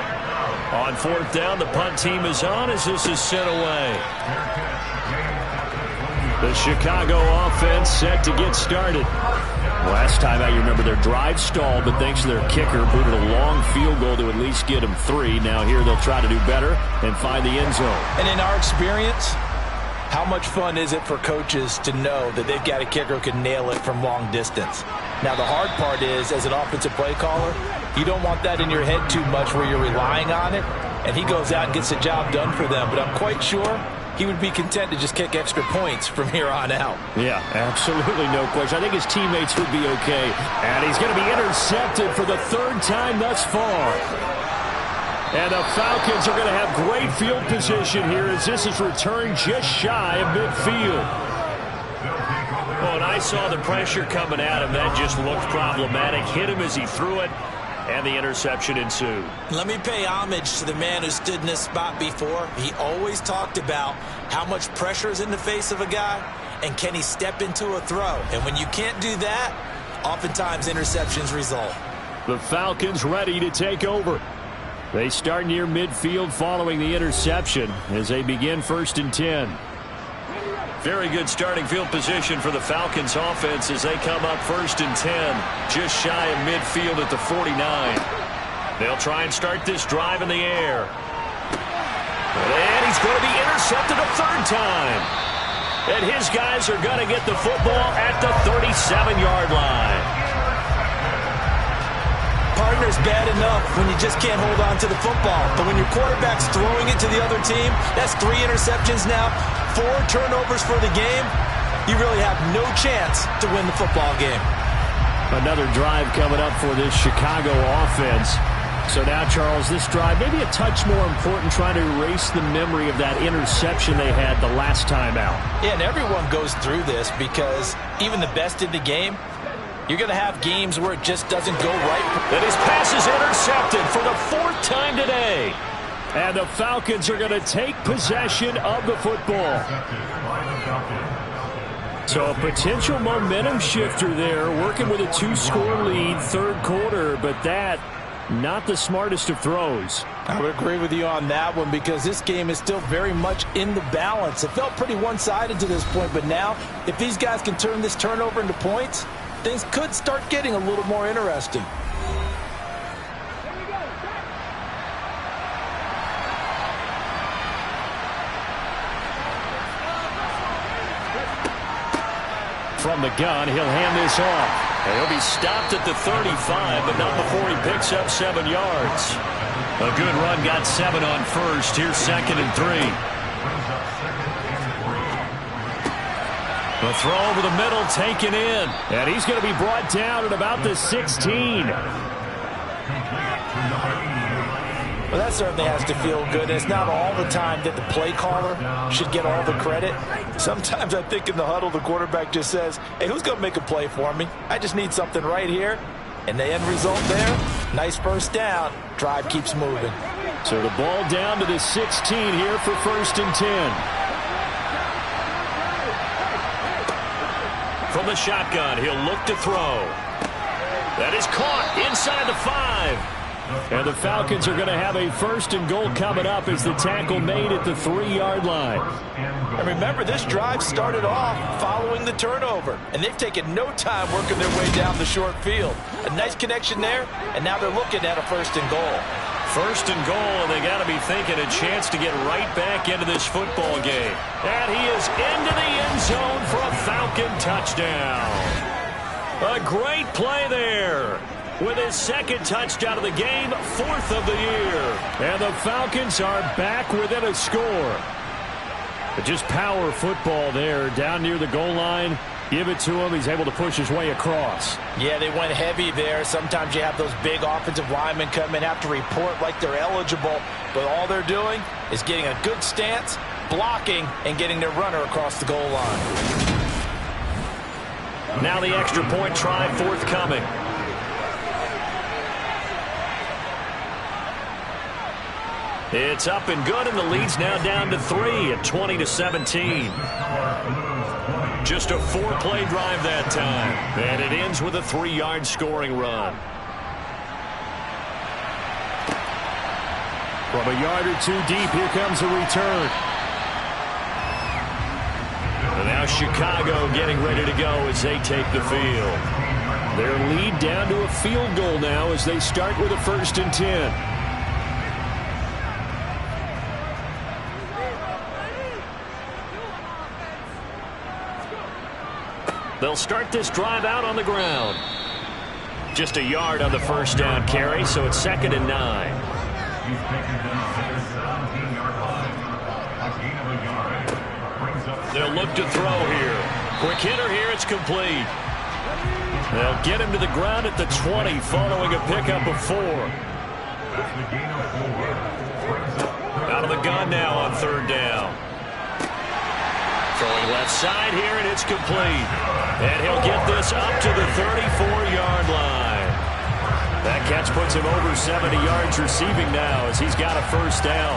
On 4th down, the punt team is on as this is sent away. The Chicago offense set to get started. Last time out, you remember their drive stalled, but thanks to their kicker, booted a long field goal to at least get them 3. Now here they'll try to do better and find the end zone. And in our experience, how much fun is it for coaches to know that they've got a kicker who can nail it from long distance? Now, the hard part is, as an offensive play caller, you don't want that in your head too much where you're relying on it, and he goes out and gets the job done for them. But I'm quite sure he would be content to just kick extra points from here on out. Yeah, absolutely no question. I think his teammates would be okay. And he's going to be intercepted for the 3rd time thus far. And the Falcons are going to have great field position here as this is returned just shy of midfield. Oh, and I saw the pressure coming at him. That just looked problematic. Hit him as he threw it, and the interception ensued. Let me pay homage to the man who stood in this spot before. He always talked about how much pressure is in the face of a guy, and can he step into a throw. And when you can't do that, oftentimes interceptions result. The Falcons ready to take over. They start near midfield following the interception as they begin 1st and 10. Very good starting field position for the Falcons offense as they come up 1st and 10, just shy of midfield at the 49. They'll try and start this drive in the air. And he's going to be intercepted a 3rd time. And his guys are going to get the football at the 37-yard line. Partner's bad enough when you just can't hold on to the football. But when your quarterback's throwing it to the other team, that's 3 interceptions now, 4 turnovers for the game. You really have no chance to win the football game. Another drive coming up for this Chicago offense. So now, Charles, this drive maybe a touch more important, trying to erase the memory of that interception they had the last time out. Yeah, and everyone goes through this because even the best in the game, you're going to have games where it just doesn't go right. And his pass is intercepted for the 4th time today. And the Falcons are going to take possession of the football. So a potential momentum shifter there, working with a 2-score lead, 3rd quarter, but that not the smartest of throws. I would agree with you on that one because this game is still very much in the balance. It felt pretty one-sided to this point, but now if these guys can turn this turnover into points, things could start getting a little more interesting. From the gun, he'll hand this off. And he'll be stopped at the 35, but not before he picks up 7 yards. A good run, got 7 on 1st. Here's 2nd and 3. The throw over the middle, taken in. And he's going to be brought down at about the 16. Well, that certainly has to feel good. It's not all the time that the play caller should get all the credit. Sometimes I think in the huddle, the quarterback just says, hey, who's going to make a play for me? I just need something right here. And the end result there, nice 1st down. Drive keeps moving. So the ball down to the 16 here for 1st and 10. From the shotgun, he'll look to throw. That is caught inside the 5. And the Falcons are going to have a first and goal coming up as the tackle made at the 3-yard line. And remember, this drive started off following the turnover, and they've taken no time working their way down the short field. A nice connection there, and now they're looking at a first and goal. First and goal, and they got to be thinking a chance to get right back into this football game. And he is into the end zone for a Falcon touchdown. A great play there. With his second touchdown of the game, 4th of the year. And the Falcons are back within a score. But just power football there down near the goal line. Give it to him. He's able to push his way across. Yeah, they went heavy there. Sometimes you have those big offensive linemen come in, have to report like they're eligible. But all they're doing is getting a good stance, blocking, and getting their runner across the goal line. Now the extra point try forthcoming. It's up and good, and the lead's now down to 3 at 20-17. Just a 4-play drive that time, and it ends with a 3-yard scoring run. From a yard or two deep, here comes a return. And now Chicago getting ready to go as they take the field. Their lead down to a field goal now as they start with a 1st and 10. They'll start this drive out on the ground. Just a yard on the first down carry, so it's 2nd and 9. They'll look to throw here. Quick hitter here, it's complete. They'll get him to the ground at the 20 following a pickup of 4. Out of the gun now on 3rd down. Throwing left side here, and it's complete. And he'll get this up to the 34-yard line. That catch puts him over 70 yards receiving now as he's got a first down.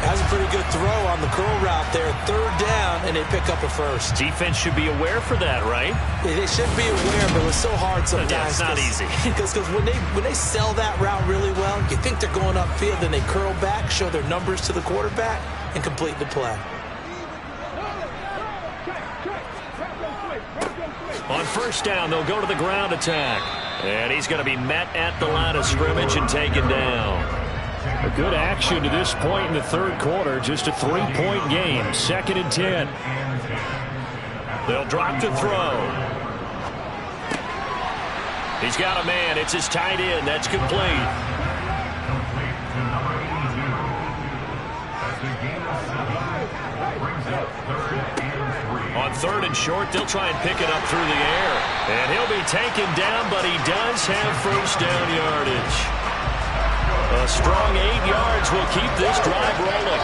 Has a pretty good throw on the curl route there. 3rd down, and they pick up a first. Defense should be aware for that, right? They should be aware, but it's so hard sometimes. Yeah, it's not easy. Because when they sell that route really well, you think they're going upfield, then they curl back, show their numbers to the quarterback, and complete the play. On first down, they'll go to the ground attack. And he's going to be met at the line of scrimmage and taken down. A good action to this point in the 3rd quarter. Just a 3-point game. 2nd and 10. They'll drop to throw. He's got a man. It's his tight end. That's complete. On 3rd and short, they'll try and pick it up through the air. And he'll be taken down, but he does have first down yardage. A strong 8 yards will keep this drive rolling.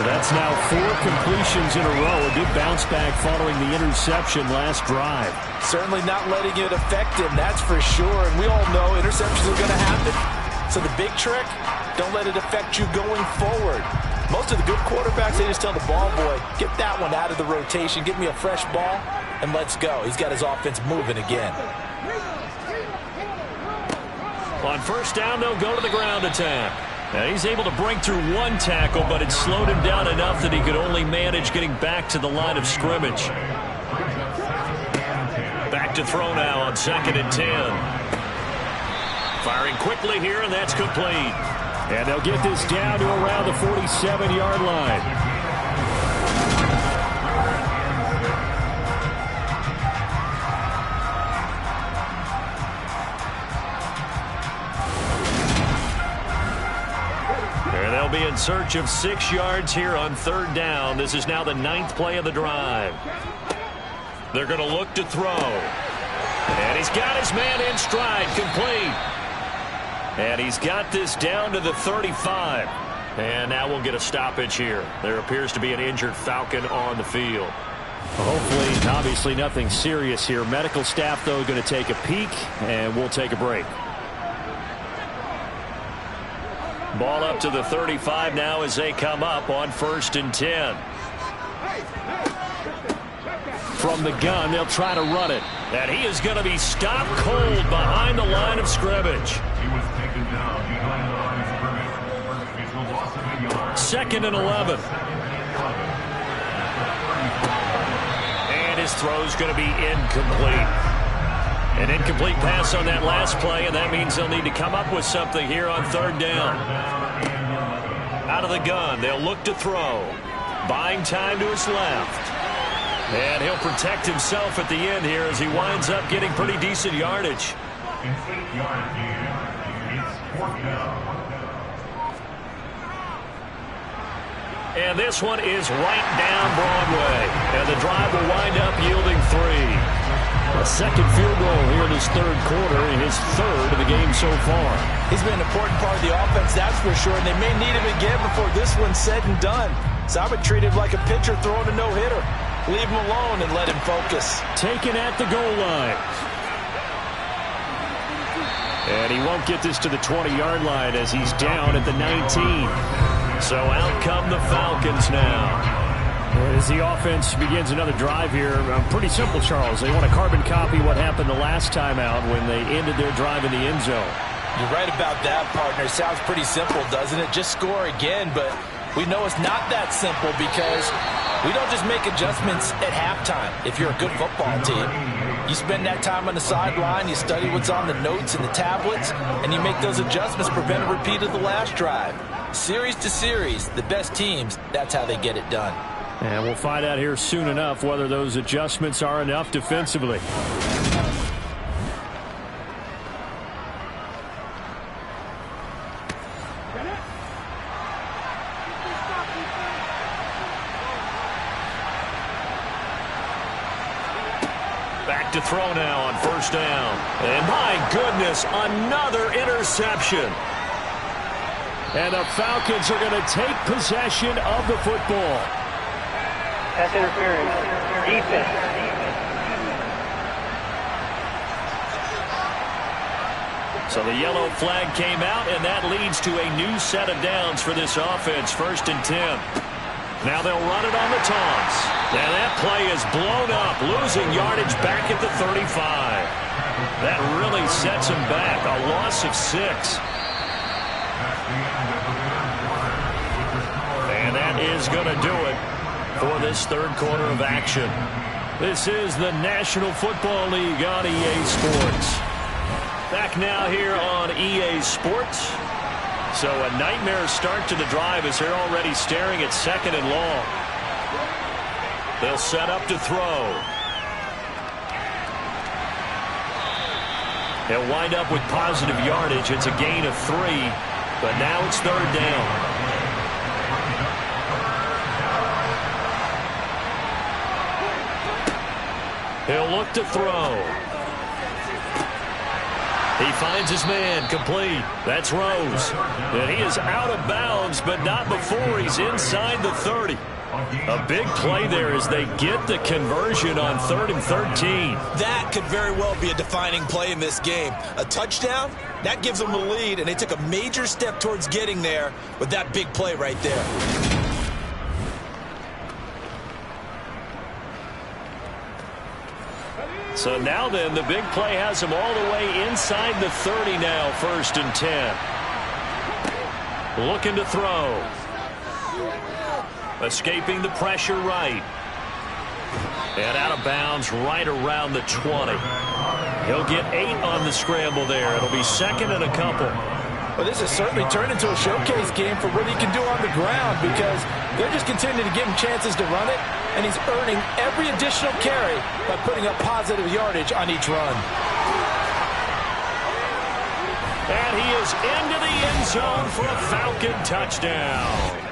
And that's now 4 completions in a row. A good bounce back following the interception last drive. Certainly not letting it affect him, that's for sure. And we all know interceptions are going to happen. So the big trick, don't let it affect you going forward. Most of the good quarterbacks, they just tell the ball boy, get that one out of the rotation, give me a fresh ball, and let's go. He's got his offense moving again. On first down, they'll go to the ground attack. Now he's able to break through 1 tackle, but it slowed him down enough that he could only manage getting back to the line of scrimmage. Back to throw now on 2nd and 10. Firing quickly here, and that's complete. And they'll get this down to around the 47-yard line. And they'll be in search of 6 yards here on 3rd down. This is now the 9th play of the drive. They're going to look to throw. And he's got his man in stride, complete. And he's got this down to the 35. And now we'll get a stoppage here. There appears to be an injured Falcon on the field. Hopefully, obviously nothing serious here. Medical staff, though, going to take a peek, and we'll take a break. Ball up to the 35 now as they come up on 1st and 10. From the gun, they'll try to run it. And he is going to be stopped cold behind the line of scrimmage. He was taken down. 2nd and 11. And his throw's going to be incomplete. An incomplete pass on that last play, and that means they'll need to come up with something here on 3rd down. Out of the gun, they'll look to throw. Buying time to his left. And he'll protect himself at the end here as he winds up getting pretty decent yardage. And this one is right down Broadway. And the drive will wind up yielding 3. A second field goal here in his 3rd quarter, and his 3rd of the game so far. He's been an important part of the offense, that's for sure, and they may need him again before this one's said and done. So I would treat him like a pitcher throwing a no-hitter. Leave him alone and let him focus. Taken at the goal line. And he won't get this to the 20-yard line as he's down at the 19. So out come the Falcons now. As the offense begins another drive here, pretty simple, Charles. They want to carbon copy what happened the last time out when they ended their drive in the end zone. You're right about that, partner. Sounds pretty simple, doesn't it? Just score again, but we know it's not that simple because we don't just make adjustments at halftime. If you're a good football team, you spend that time on the sideline, you study what's on the notes and the tablets, and you make those adjustments, prevent a repeat of the last drive. Series to series, the best teams, that's how they get it done. And we'll find out here soon enough whether those adjustments are enough defensively. Back to throw now on 1st down. And my goodness, another interception. And the Falcons are going to take possession of the football. Pass interference. Defense. So the yellow flag came out, and that leads to a new set of downs for this offense. 1st and 10. Now they'll run it on the taunts. And that play is blown up, losing yardage back at the 35. That really sets him back. A loss of 6. And that is going to do it for this 3rd quarter of action. This is the National Football League on EA Sports. Back now here on EA Sports. So a nightmare start to the drive as they're already staring at 2nd and long. They'll set up to throw. They'll wind up with positive yardage. It's a gain of 3, but now it's 3rd down. He'll look to throw. He finds his man, complete. That's Rose. And he is out of bounds, but not before he's inside the 30. A big play there as they get the conversion on 3rd and 13. That could very well be a defining play in this game. A touchdown, that gives them the lead, and they took a major step towards getting there with that big play right there. So now then, the big play has him all the way inside the 30 now, 1st and 10. Looking to throw. Escaping the pressure right. And out of bounds right around the 20. He'll get 8 on the scramble there. It'll be 2nd and a couple. Well, this has certainly turned into a showcase game for what he can do on the ground because they're just continuing to give him chances to run it, and he's earning every additional carry by putting up positive yardage on each run. And he is into the end zone for a Falcon touchdown.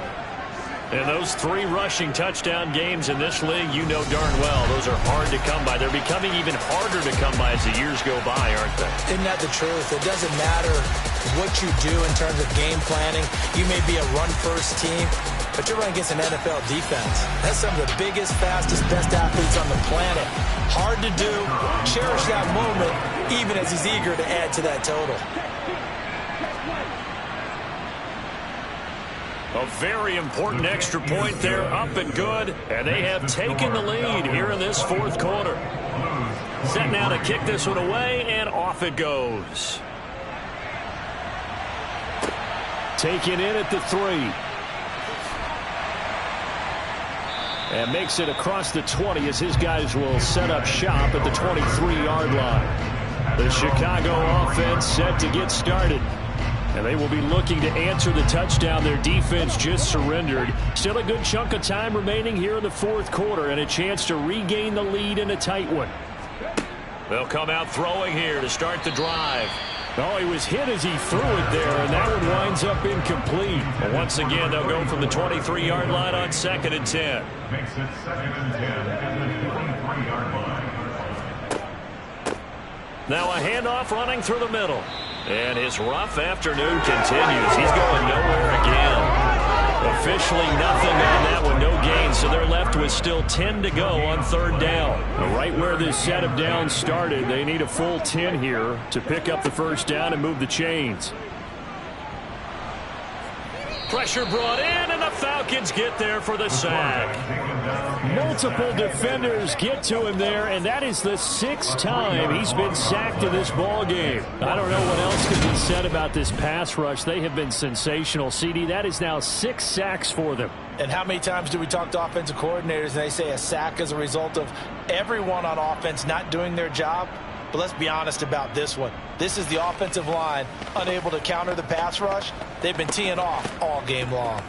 And those 3 rushing touchdown games in this league, you know darn well, those are hard to come by. They're becoming even harder to come by as the years go by, aren't they? Isn't that the truth? It doesn't matter what you do in terms of game planning. You may be a run-first team, but you're running against an NFL defense. That's some of the biggest, fastest, best athletes on the planet. Hard to do. Cherish that moment, even as he's eager to add to that total. A very important extra point there, up and good, and they have taken the lead here in this 4th quarter. Set now to kick this one away, and off it goes. Taken in at the 3. And makes it across the 20 as his guys will set up shop at the 23-yard line. The Chicago offense set to get started. And they will be looking to answer the touchdown their defense just surrendered. Still a good chunk of time remaining here in the fourth quarter and a chance to regain the lead in a tight one. They'll come out throwing here to start the drive. Oh, he was hit as he threw it there, and that one winds up incomplete. But once again, they'll go from the 23-yard line on 2nd and 10. Makes it 2nd and 10 at the 23-yard line. Now a handoff running through the middle. And his rough afternoon continues. He's going nowhere again. Officially nothing on that one, no gain, so they're left with still 10 to go on 3rd down. Right where this set of downs started, they need a full 10 here to pick up the first down and move the chains. Pressure brought in, and the Falcons get there for the sack. Multiple defenders get to him there, and that is the 6th time he's been sacked in this ball game. I don't know what else can be said about this pass rush. They have been sensational. CD, that is now 6 sacks for them. And how many times do we talk to offensive coordinators and they say a sack is a result of everyone on offense not doing their job? But let's be honest about this one. This is the offensive line unable to counter the pass rush. They've been teeing off all game long.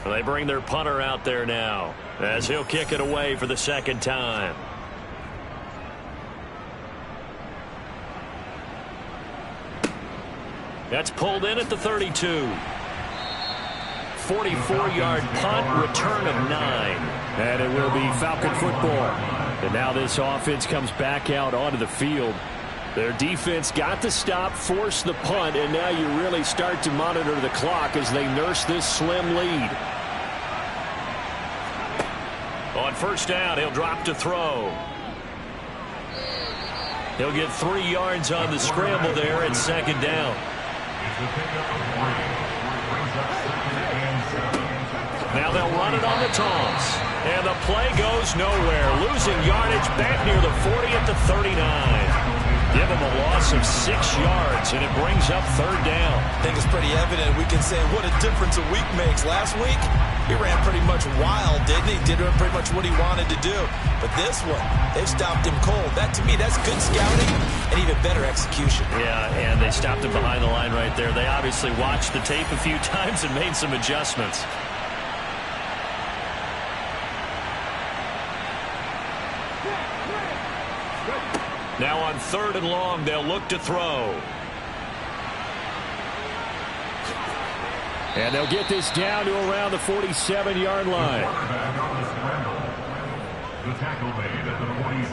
They bring their punter out there now as he'll kick it away for the 2nd time. That's pulled in at the 32. 44-yard punt, return of 9. And it will be Falcon football. And now this offense comes back out onto the field. Their defense got the stop, forced the punt, and now you really start to monitor the clock as they nurse this slim lead. On 1st down, he'll drop to throw. He'll get 3 yards on the scramble there at 2nd down. Now they'll run it on the toss. And the play goes nowhere. Losing yardage back near the 40 at the 39. Give him a loss of 6 yards, and it brings up 3rd down. I think it's pretty evident. We can say what a difference a week makes. Last week, he ran pretty much wild, didn't he? Did pretty much what he wanted to do. But this one, they've stopped him cold. That, to me, that's good scouting and even better execution. Yeah, and they stopped him behind the line right there. They obviously watched the tape a few times and made some adjustments. Now on 3rd and long, they'll look to throw. And they'll get this down to around the 47-yard line.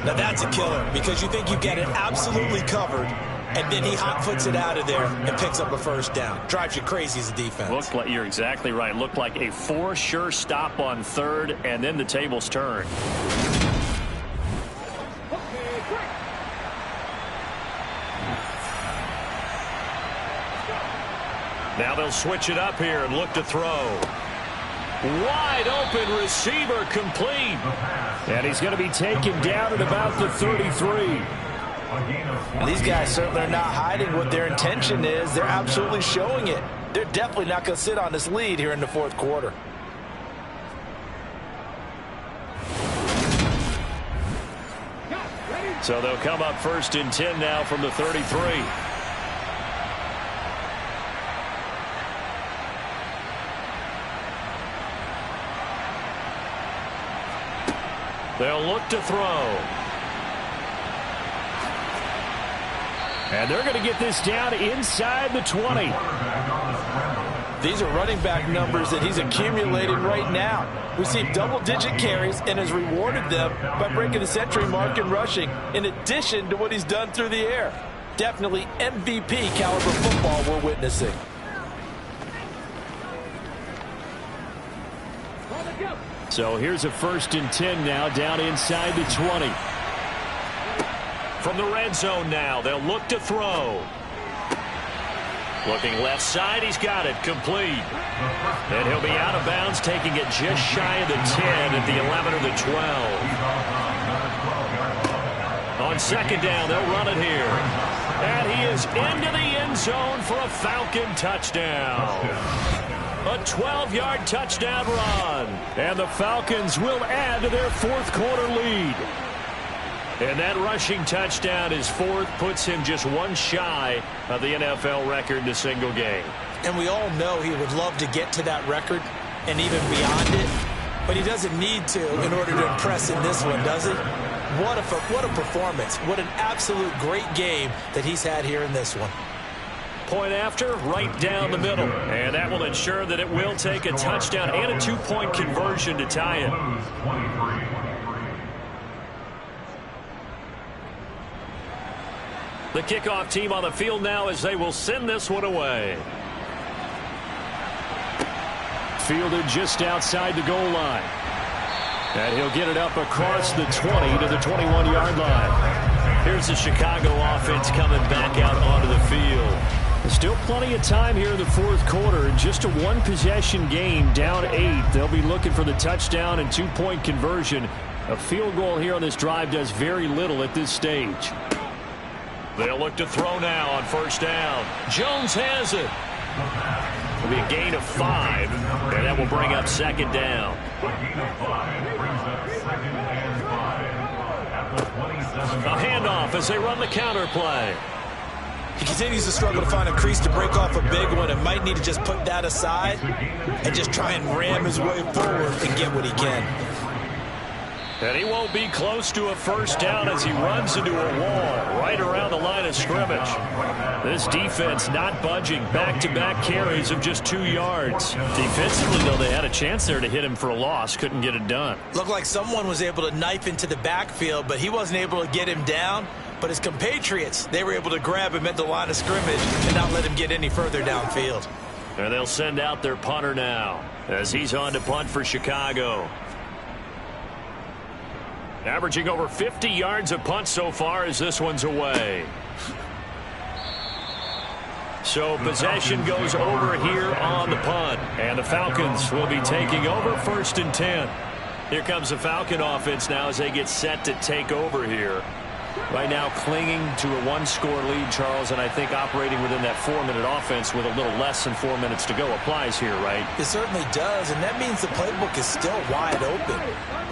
Now that's a killer because you think you've got it absolutely covered, and then he hot-foots it out of there and picks up a 1st down. Drives you crazy as a defense. Looked like, you're exactly right. Looked like a for sure stop on 3rd, and then the tables turn. Now they'll switch it up here and look to throw. Wide open receiver complete. And he's going to be taken down at about the 33. And these guys certainly are not hiding what their intention is. They're absolutely showing it. They're definitely not going to sit on this lead here in the 4th quarter. So they'll come up 1st and 10 now from the 33. They'll look to throw. And they're going to get this down inside the 20. These are running back numbers that he's accumulating right now. Received double-digit carries and has rewarded them by breaking the century mark in rushing, in addition to what he's done through the air. Definitely MVP caliber football we're witnessing. So here's a 1st and 10 now down inside the 20. From the red zone now, they'll look to throw. Looking left side, he's got it complete. And he'll be out of bounds, taking it just shy of the 10 at the 11 or the 12. On 2nd down, they'll run it here. And he is into the end zone for a Falcon touchdown. A 12-yard touchdown run. And the Falcons will add to their fourth quarter lead. And that rushing touchdown, his fourth, puts him just one shy of the NFL record in a single game. And we all know he would love to get to that record and even beyond it. But he doesn't need to in order to impress in this one, does he? What a performance. What an absolute great game that he's had here in this one. Point after, right down the middle. And that will ensure that it will take a touchdown and a two-point conversion to tie it. The kickoff team on the field now as they will send this one away. Fielded just outside the goal line. And he'll get it up across the 20 to the 21-yard line. Here's the Chicago offense coming back out onto the field. Still plenty of time here in the fourth quarter. Just a one-possession game, down 8. They'll be looking for the touchdown and two-point conversion. A field goal here on this drive does very little at this stage. They'll look to throw now on first down. Jones has it. It'll be a gain of 5, and that will bring up second down. A handoff as they run the counter play. He continues to struggle to find a crease to break off a big one and might need to just put that aside and just try and ram his way forward and get what he can. And he won't be close to a first down as he runs into a wall right around the line of scrimmage. This defense not budging. Back-to-back carries of just 2 yards. Defensively, though, they had a chance there to hit him for a loss. Couldn't get it done. Looked like someone was able to knife into the backfield, but he wasn't able to get him down. But his compatriots, they were able to grab him at the line of scrimmage and not let him get any further downfield. And they'll send out their punter now as he's on to punt for Chicago. Averaging over 50 yards a punt so far as this one's away. So possession goes over here on the punt. And the Falcons will be taking over first and 10. Here comes the Falcon offense now as they get set to take over here. Right now clinging to a one-score lead, Charles, and I think operating within that 4-minute offense with a little less than 4 minutes to go applies here, right? It certainly does, and that means the playbook is still wide open.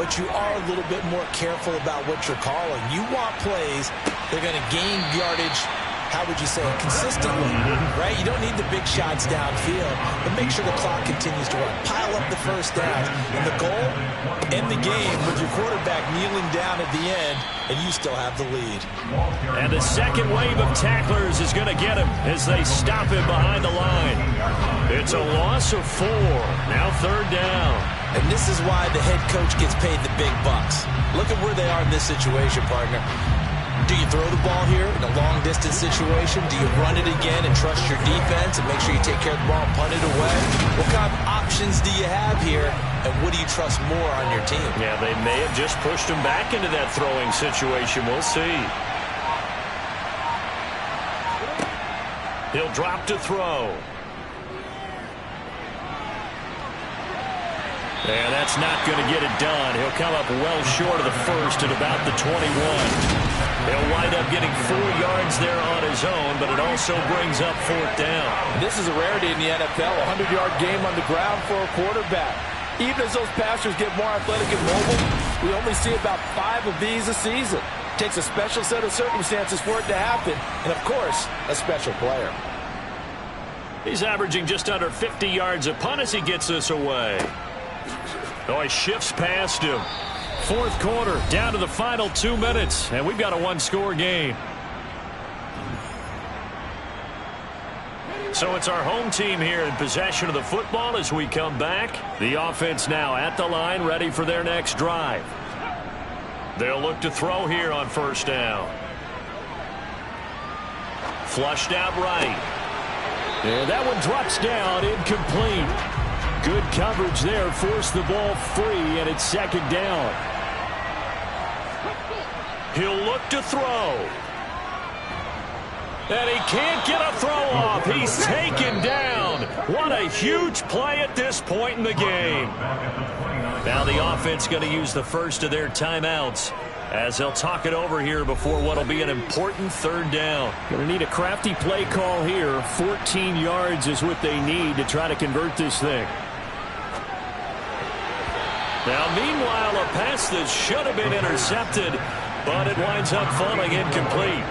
But you are a little bit more careful about what you're calling. You want plays that are going to gain yardage, how would you say, consistently, right? You don't need the big shots downfield, but make sure the clock continues to run. Pile up the first down. And the goal, end the game with your quarterback kneeling down at the end, and you still have the lead. And the second wave of tacklers is going to get him as they stop him behind the line. It's a loss of 4. Now third down. And this is why the head coach gets paid the big bucks. Look at where they are in this situation, partner. Do you throw the ball here in a long-distance situation? Do you run it again and trust your defense and make sure you take care of the ball and punt it away? What kind of options do you have here, and what do you trust more on your team? Yeah, they may have just pushed him back into that throwing situation. We'll see. He'll drop to throw. And that's not going to get it done. He'll come up well short of the first at about the 21. He'll wind up getting 4 yards there on his own, but it also brings up fourth down. This is a rarity in the NFL, a 100-yard game on the ground for a quarterback. Even as those passers get more athletic and mobile, we only see about 5 of these a season. It takes a special set of circumstances for it to happen, and, of course, a special player. He's averaging just under 50 yards a punt as he gets this away. Oh, he shifts past him. Fourth quarter, down to the final 2 minutes, and we've got a one-score game. So it's our home team here in possession of the football as we come back. The offense now at the line, ready for their next drive. They'll look to throw here on first down. Flushed out right. And that one drops down, incomplete. Good coverage there, forced the ball free, and it's second down. He'll look to throw. And he can't get a throw off. He's taken down. What a huge play at this point in the game. Now the offense going to use the first of their timeouts as they'll talk it over here before what will be an important third down. Going to need a crafty play call here. 14 yards is what they need to try to convert this thing. Now, meanwhile, a pass that should have been intercepted, but it winds up falling incomplete.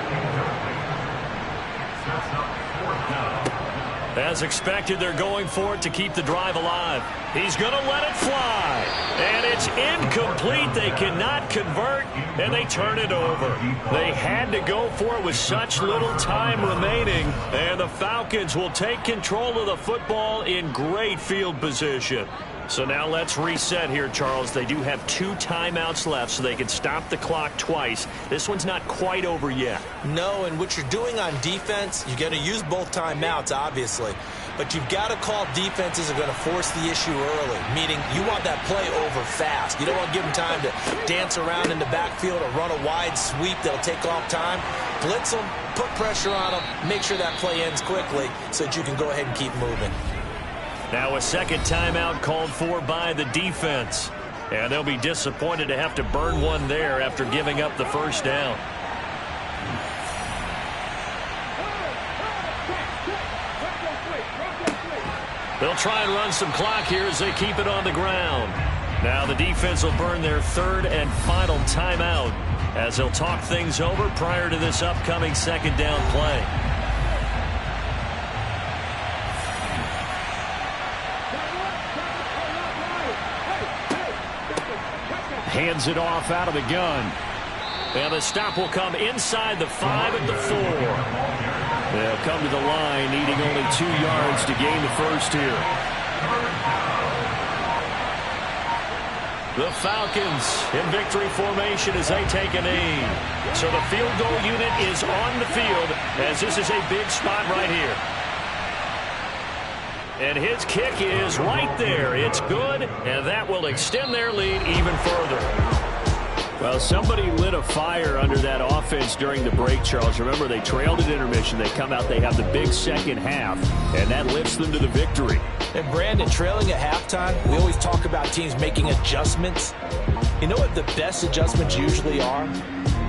As expected, they're going for it to keep the drive alive. He's going to let it fly. And it's incomplete. They cannot convert, and they turn it over. They had to go for it with such little time remaining, and the Falcons will take control of the football in great field position. So now let's reset here, Charles. They do have 2 timeouts left, so they can stop the clock twice. This one's not quite over yet. No, and what you're doing on defense, you're going to use both timeouts, obviously. But you've got to call defenses are going to force the issue early, meaning you want that play over fast. You don't want to give them time to dance around in the backfield or run a wide sweep that'll take off time. Blitz them, put pressure on them, make sure that play ends quickly so that you can go ahead and keep moving. Now a second timeout called for by the defense. And they'll be disappointed to have to burn one there after giving up the first down. They'll try and run some clock here as they keep it on the ground. Now the defense will burn their third and final timeout as they'll talk things over prior to this upcoming second down play. Hands it off out of the gun. And the stop will come inside the 5 at the 4. They'll come to the line, needing only 2 yards to gain the first here. The Falcons in victory formation as they take a knee. So the field goal unit is on the field as this is a big spot right here. And his kick is right there. It's good, and that will extend their lead even further. Well, somebody lit a fire under that offense during the break, Charles. Remember, they trailed at intermission. They come out, they have the big second half, and that lifts them to the victory. And, Brandon, trailing at halftime, we always talk about teams making adjustments. You know what the best adjustments usually are?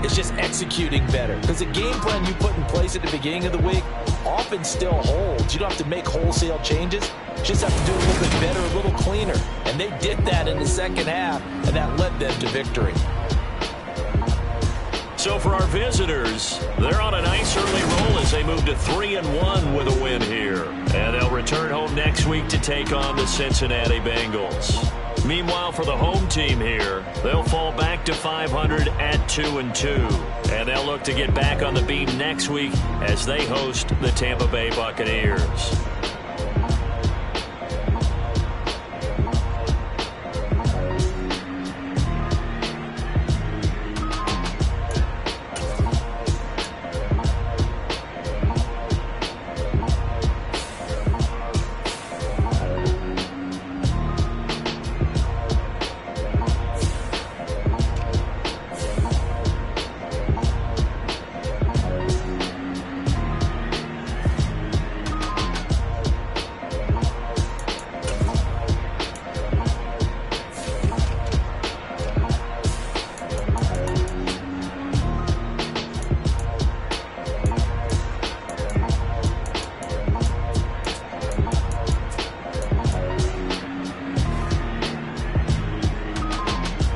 It's just executing better. Because the game plan you put in place at the beginning of the week often still holds. You don't have to make wholesale changes. You just have to do a little bit better, a little cleaner. And they did that in the second half, and that led them to victory. So for our visitors, they're on a nice early roll as they move to 3-1 with a win here. And they'll return home next week to take on the Cincinnati Bengals. Meanwhile, for the home team here, they'll fall back to 500 at 2-2. And they'll look to get back on the beam next week as they host the Tampa Bay Buccaneers.